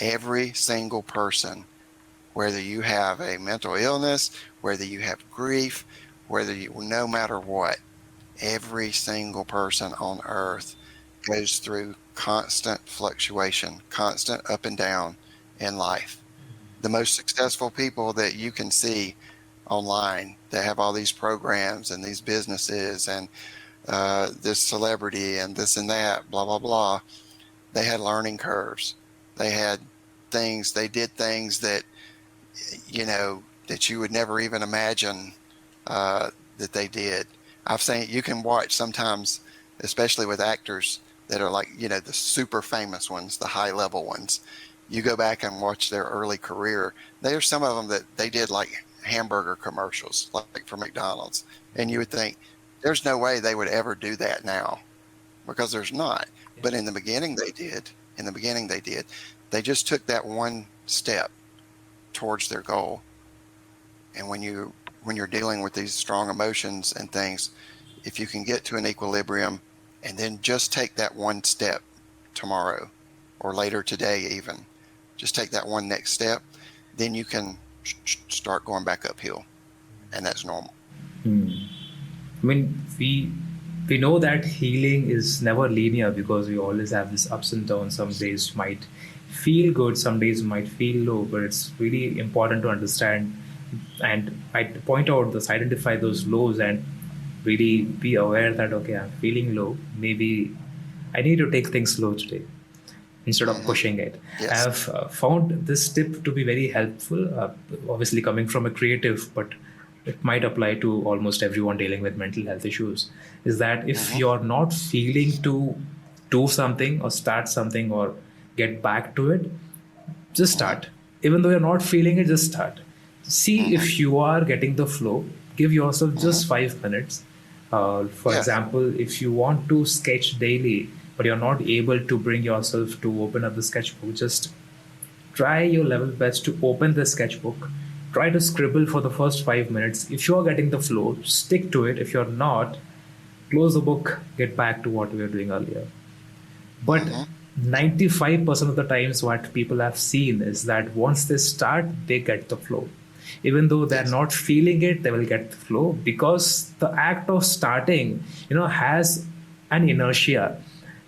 every single person, whether you have a mental illness, whether you have grief, no matter what, every single person on earth goes through constant fluctuation, constant up and down in life. The most successful people that you can see online that have all these programs and these businesses and this celebrity and this and that, blah, blah, blah, they had learning curves. They did things that, that you would never even imagine that they did. I've seen, you can watch sometimes, especially with actors that are like, the super famous ones, the high level ones. You go back and watch their early career. There's some of them that they did like hamburger commercials, like for McDonald's. And you would think there's no way they would ever do that now, because there's not. Yeah. But in the beginning they did. They just took that one step towards their goal. And when you're dealing with these strong emotions and things, if you can get to an equilibrium and then just take that one step tomorrow or later today even, just take that one next step, then you can start going back uphill, and that's normal. I mean, we know that healing is never linear because we always have this ups and downs. Some days might feel good, some days might feel low, but it's really important to understand and identify those lows and really be aware that, okay, I'm feeling low. Maybe I need to take things slow today instead of pushing it. Yes. I have found this tip to be very helpful, obviously coming from a creative, but it might apply to almost everyone dealing with mental health issues, is that if you're not feeling to do something or start something or get back to it, just start. Even though you're not feeling it, just start. See if you are getting the flow. Give yourself just 5 minutes. For example, if you want to sketch daily, but you're not able to bring yourself to open up the sketchbook, just try your level best to open the sketchbook. Try to scribble for the first 5 minutes. If you're getting the flow, stick to it. If you're not, close the book, get back to what we were doing earlier. But 95% of the times what people have seen is that once they start, they get the flow. Even though they're not feeling it, they will get the flow because the act of starting, has an inertia,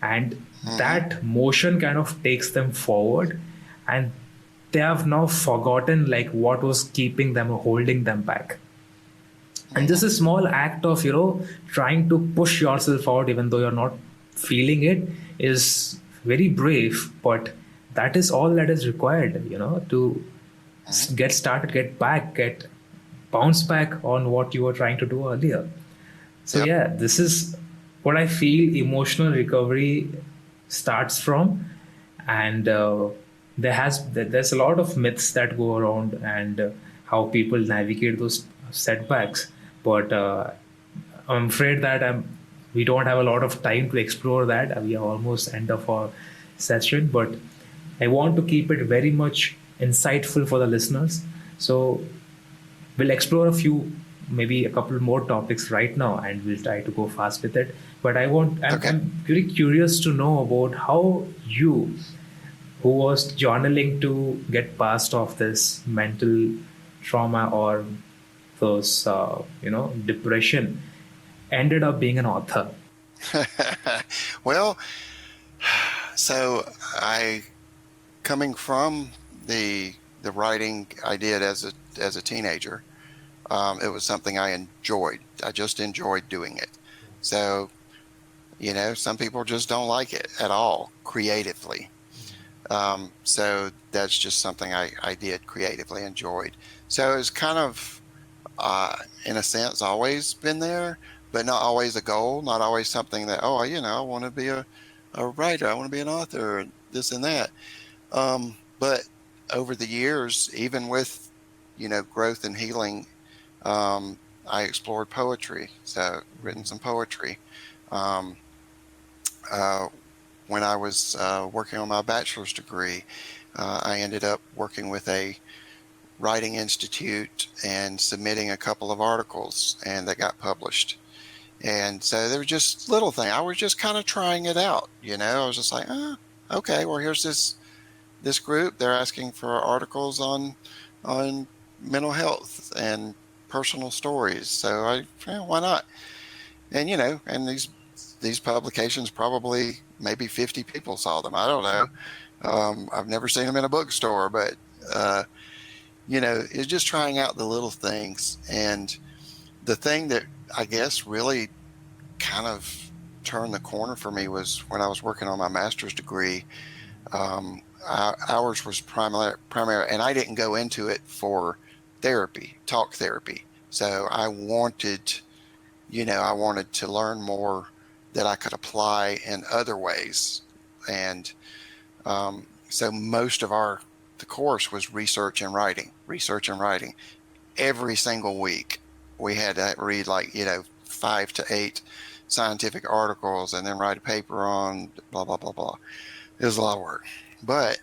and that motion kind of takes them forward, and they have now forgotten like what was keeping them or holding them back. And just a small act of, trying to push yourself out even though you're not feeling it is very brave, but that is all that is required, to get started, get back, get bounce back on what you were trying to do earlier. So Yep. yeah, this is what I feel emotional recovery starts from, and there's a lot of myths that go around, and how people navigate those setbacks. But I'm afraid that we don't have a lot of time to explore that. We are almost end of our session, but I want to keep it very much insightful for the listeners. So we'll explore a few, maybe a couple more topics right now, and we'll try to go fast with it. But Okay. I'm very curious to know about how you, who was journaling to get past of this mental trauma or those, depression, ended up being an author. Well, so I coming from the writing I did as a teenager, it was something I enjoyed. I just enjoyed doing it. So, some people just don't like it at all creatively. So that's just something I did creatively enjoyed. So it's kind of, in a sense, always been there, but not always a goal, not always something that, oh, I want to be a writer, I want to be an author, and this and that. But over the years, even with, growth and healing, I explored poetry, so written some poetry. Um, uh, when I was working on my bachelor's degree, I ended up working with a writing institute and submitting a couple of articles, and they got published. And so they were just little things. I was just kind of trying it out, I was just like, okay, well, here's this group. They're asking for articles on mental health and personal stories. So why not? And and these publications, probably maybe 50 people saw them. I don't know. I've never seen them in a bookstore, but uh, it's just trying out the little things. And the thing that I guess really kind of turned the corner for me was when I was working on my master's degree. Ours was primary, and I didn't go into it for therapy, talk therapy. So I wanted to learn more that I could apply in other ways. And so most of the course was research and writing, research and writing. Every single week we had to read 5 to 8 scientific articles and then write a paper on blah, blah, blah, blah. It was a lot of work, but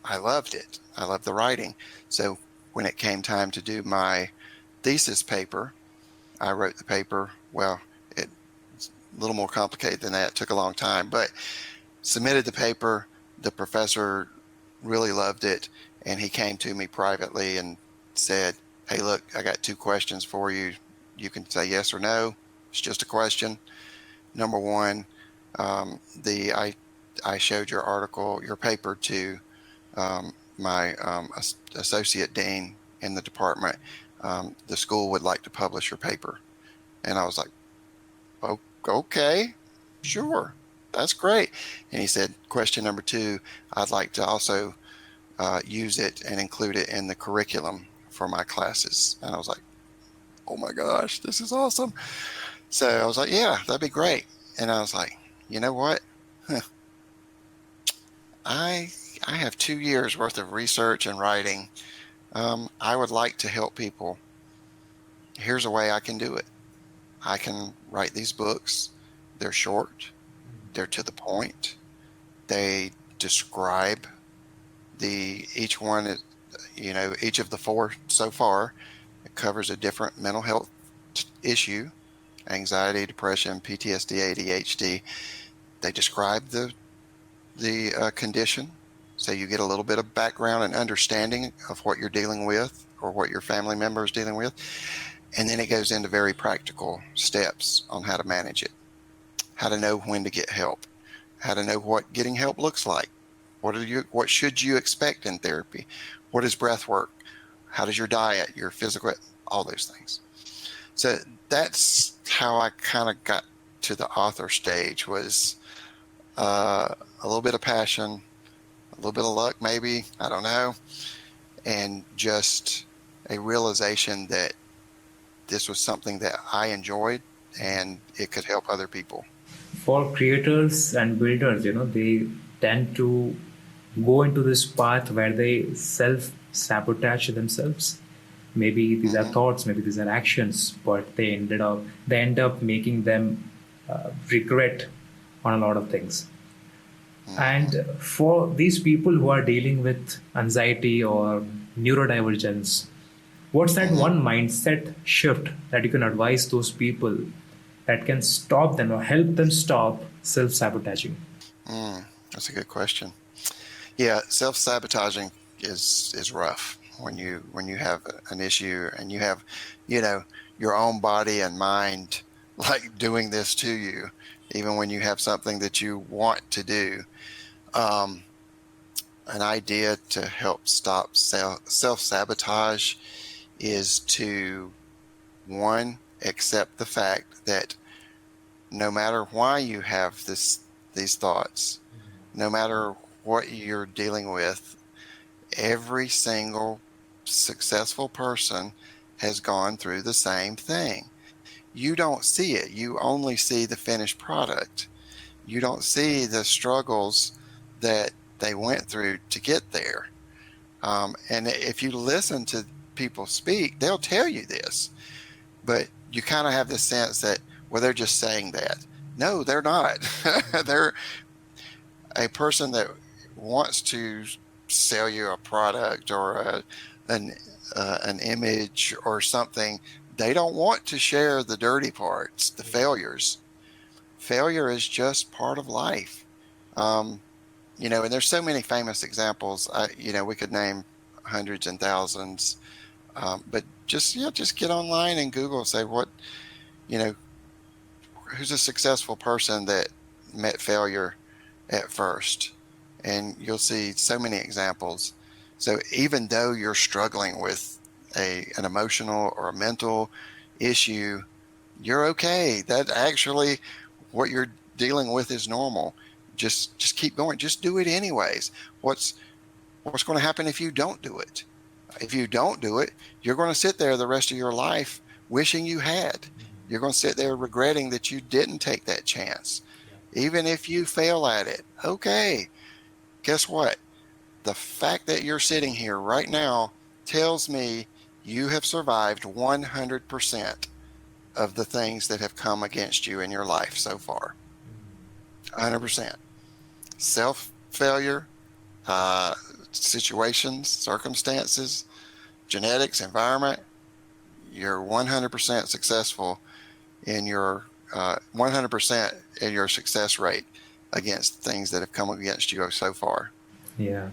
I loved it. I loved the writing. So when it came time to do my thesis paper, I wrote the paper. Well, it's a little more complicated than that. It took a long time, but submitted the paper. The professor really loved it, and he came to me privately and said, "Hey, look, I got 2 questions for you. You can say yes or no. It's just a question. Number one, I showed your paper to my associate dean in the department. The school would like to publish your paper." And I was like, "Oh, okay, sure, that's great." And he said, "Question number 2, I'd like to also use it and include it in the curriculum for my classes." And I was like, "Oh my gosh, this is awesome." So I was like, "Yeah, that'd be great." And I was like, "You know what? Huh. I I have 2 years worth of research and writing. I would like to help people. Here's a way I can do it. I can write these books. They're short. They're to the point. They describe each one is, each of the 4 so far, it covers a different mental health issue: anxiety, depression, PTSD, ADHD. They describe the condition, so you get a little bit of background and understanding of what you're dealing with or what your family member is dealing with. And then it goes into very practical steps on how to manage it, how to know when to get help, how to know what getting help looks like. What should you expect in therapy? What is breath work? How does your diet, your physical, all those things. So that's how I kind of got to the author stage, was a little bit of passion, a little bit of luck, maybe, I don't know, and just a realization that this was something that I enjoyed and it could help other people. For creators and builders, they tend to go into this path where they self sabotage themselves. Maybe these are Hmm. thoughts, maybe these are actions, but they end up making them regret on a lot of things. Hmm. And for these people who are dealing with anxiety or neurodivergence, what's that Hmm. one mindset shift that you can advise those people that can stop them or help them stop self sabotaging? That's a good question. Yeah, self-sabotaging is rough when you have an issue and you have, you know, your own body and mind like doing this to you, even when you have something that you want to do. Um, an idea to help stop self-sabotage is to, one, accept the fact that no matter why you have these thoughts, no matter what you're dealing with, every single successful person has gone through the same thing. You don't see it. You only see the finished product. You don't see the struggles that they went through to get there. And if you listen to people speak, they'll tell you this, but you kind of have this sense that, well, they're just saying that. No, they're not. They're a person that wants to sell you a product or an image or something. They don't want to share the dirty parts, the failures. Failure is just part of life. Um, and there's so many famous examples. We could name hundreds and thousands, but just get online and Google. Say you know, who's a successful person that met failure at first, and you'll see so many examples. So even though you're struggling with an emotional or a mental issue, you're okay. That actually, what you're dealing with is normal. Just keep going. Just do it anyways. What's going to happen if you don't do it? If you don't do it, you're going to sit there the rest of your life wishing you had. You're going to sit there regretting that you didn't take that chance. Even if you fail at it, okay, guess what? The fact that you're sitting here right now tells me you have survived 100% of the things that have come against you in your life so far. 100%. Self failure, uh, situations, circumstances, genetics, environment, you're 100% successful in your 100% in your success rate against things that have come against you so far. Yeah.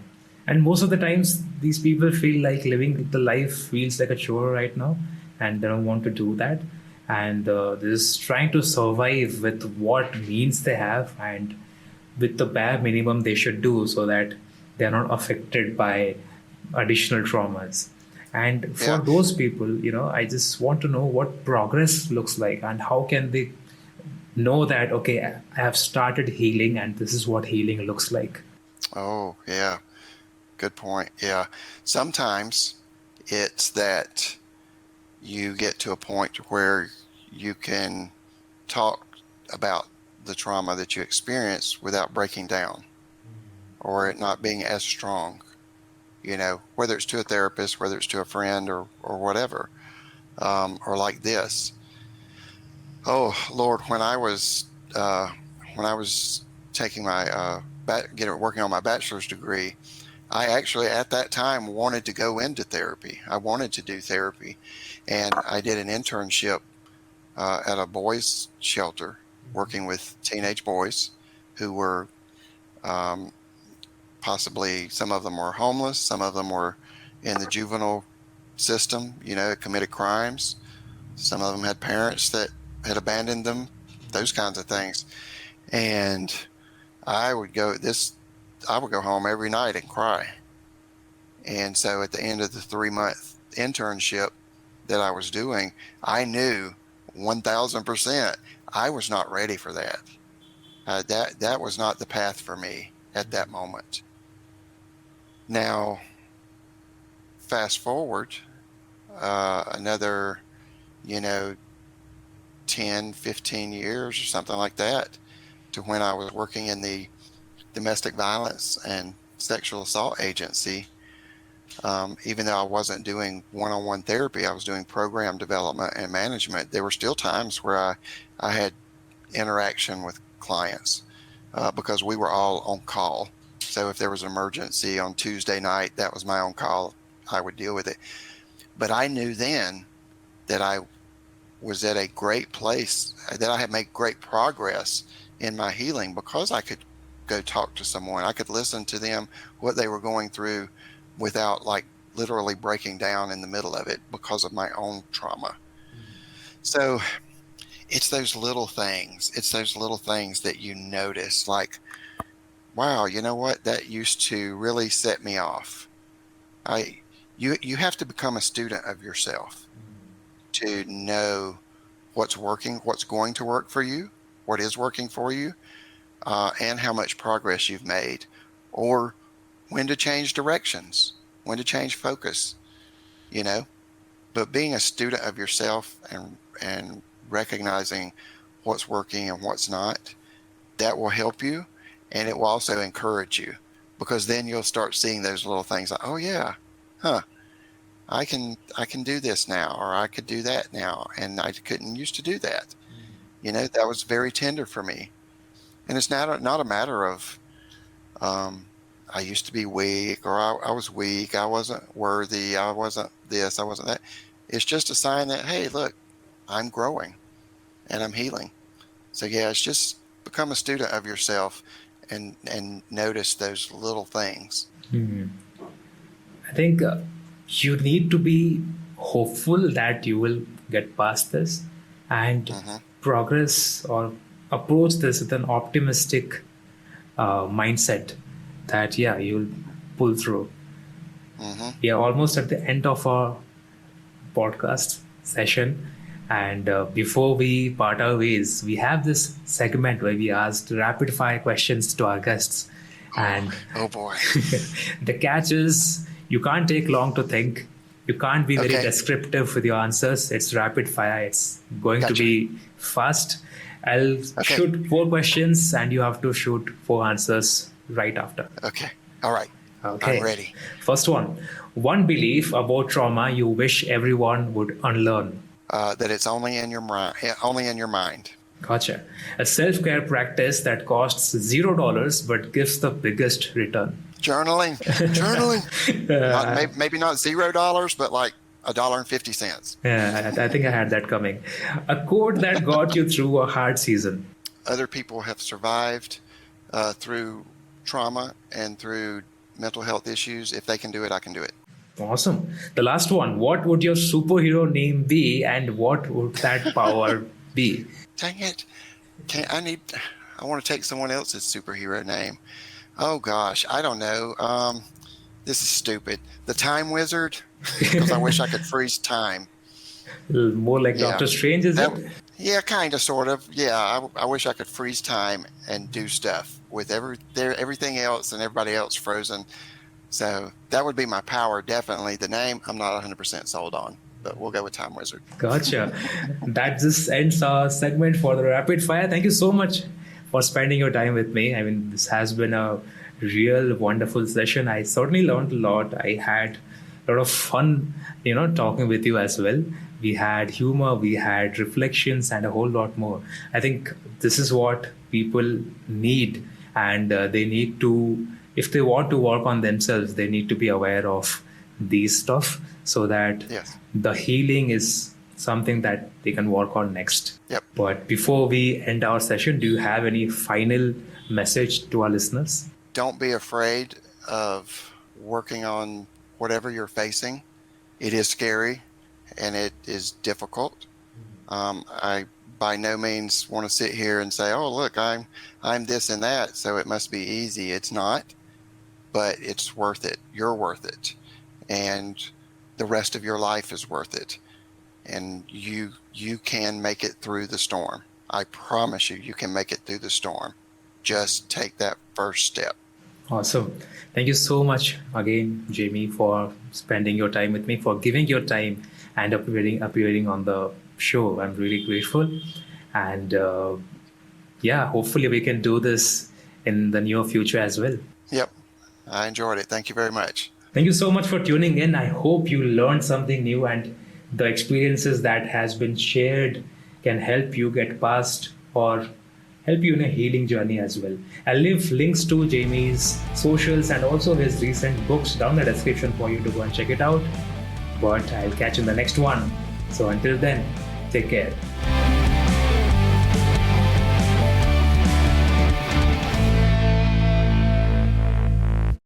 And most of the times, these people feel like living the life feels like a chore right now, and they don't want to do that. And they're just trying to survive with what means they have and with the bare minimum they should do so that they're not affected by additional traumas. And for Yeah. those people, I just want to know what progress looks like and how can they know that, okay, I have started healing and this is what healing looks like. Oh, yeah. Good point. Yeah. Sometimes it's that you get to a point where you can talk about the trauma that you experience without breaking down or it not being as strong, whether it's to a therapist, whether it's to a friend or whatever, or like this. Oh, Lord, when I was taking my, working on my bachelor's degree, I actually at that time wanted to go into therapy. I wanted to do therapy. And I did an internship at a boys' shelter working with teenage boys who were um, possibly, some of them were homeless, some of them were in the juvenile system, committed crimes. Some of them had parents that had abandoned them, those kinds of things. And I would I would go home every night and cry. And so at the end of the 3-month internship that I was doing, I knew 1000% I was not ready for that. That was not the path for me at that moment. Now, fast forward another you know, 10, 15 years or something like that, to when I was working in the domestic violence and sexual assault agency. Even though I wasn't doing one-on-one therapy, I was doing program development and management. There were still times where I had interaction with clients because we were all on call. So if there was an emergency on Tuesday night, that was my own call. I would deal with it. But I knew then that I was at a great place, that I had made great progress in my healing because I could go talk to someone. I could listen to them, what they were going through, without like literally breaking down in the middle of it because of my own trauma. So it's those little things. It's those little things that you notice, like, wow, you know what? That used to really set me off. You have to become a student of yourself to know what's working, what's going to work for you, what is working for you, and how much progress you've made, or when to change directions, when to change focus, you know. But being a student of yourself and recognizing what's working and what's not, that will help you, and it will also encourage you, because then you'll start seeing those little things like, oh yeah, I can do this now, or I could do that now, and I couldn't used to do that. You know, that was very tender for me. And it's not a matter of I used to be weak, or I was weak, I wasn't worthy, I wasn't this, I wasn't that. It's just a sign that, hey, look, I'm growing and I'm healing. So yeah, it's just become a student of yourself and notice those little things. I think you need to be hopeful that you will get past this and progress or approach this with an optimistic mindset that, yeah, you'll pull through. We are almost at the end of our podcast session. And before we part our ways, we have this segment where we asked rapid fire questions to our guests. And oh boy. The catch is you can't take long to think. You can't be very descriptive with your answers. It's rapid fire. It's going to be fast. I'll shoot 4 questions and you have to shoot 4 answers right after. Okay. All right. Okay. I'm ready. First one belief about trauma you wish everyone would unlearn. That it's only in your mind. Only in your mind. Gotcha. A self-care practice that costs $0 but gives the biggest return. Journaling. Maybe not $0, but like $1.50. Yeah, I think I had that coming. A quote that got you through a hard season. Other people have survived through trauma and through mental health issues. If they can do it, I can do it. Awesome. The last one. What would your superhero name be, and what would that power be? Dang it. I want to take someone else's superhero name. Oh gosh, I don't know. This is stupid. The Time Wizard, because I wish I could freeze time. More like Doctor Strange, is it? Yeah, kind of, sort of. Yeah, I wish I could freeze time and do stuff with everything else and everybody else frozen. So that would be my power, definitely. The name, I'm not 100% sold on, but we'll go with Time Wizard. Gotcha. That just ends our segment for the rapid fire. Thank you so much for spending your time with me. I mean, this has been a real wonderful session. I certainly learned a lot. I had a lot of fun, talking with you as well. We had humor, we had reflections, and a whole lot more. I think this is what people need, and they need to, if they want to work on themselves, they need to be aware of these stuff so that the healing is something that they can work on next. Yep. But before we end our session, do you have any final message to our listeners? Don't be afraid of working on whatever you're facing. It is scary and it is difficult. I by no means want to sit here and say, oh, look, I'm this and that, so it must be easy. It's not, but it's worth it. You're worth it. And the rest of your life is worth it. And you can make it through the storm. I promise you can make it through the storm. Just take that first step. Awesome. Thank you so much again, Jamie, for spending your time with me, for giving your time and appearing on the Sure, I'm really grateful. And yeah, hopefully we can do this in the near future as well. Yep, I enjoyed it. Thank you very much. Thank you so much for tuning in. I hope you learned something new and the experiences that has been shared can help you get past or help you in a healing journey as well. I'll leave links to Jamie's socials and also his recent books down the description for you to go and check it out. But I'll catch you in the next one. So until then, take care.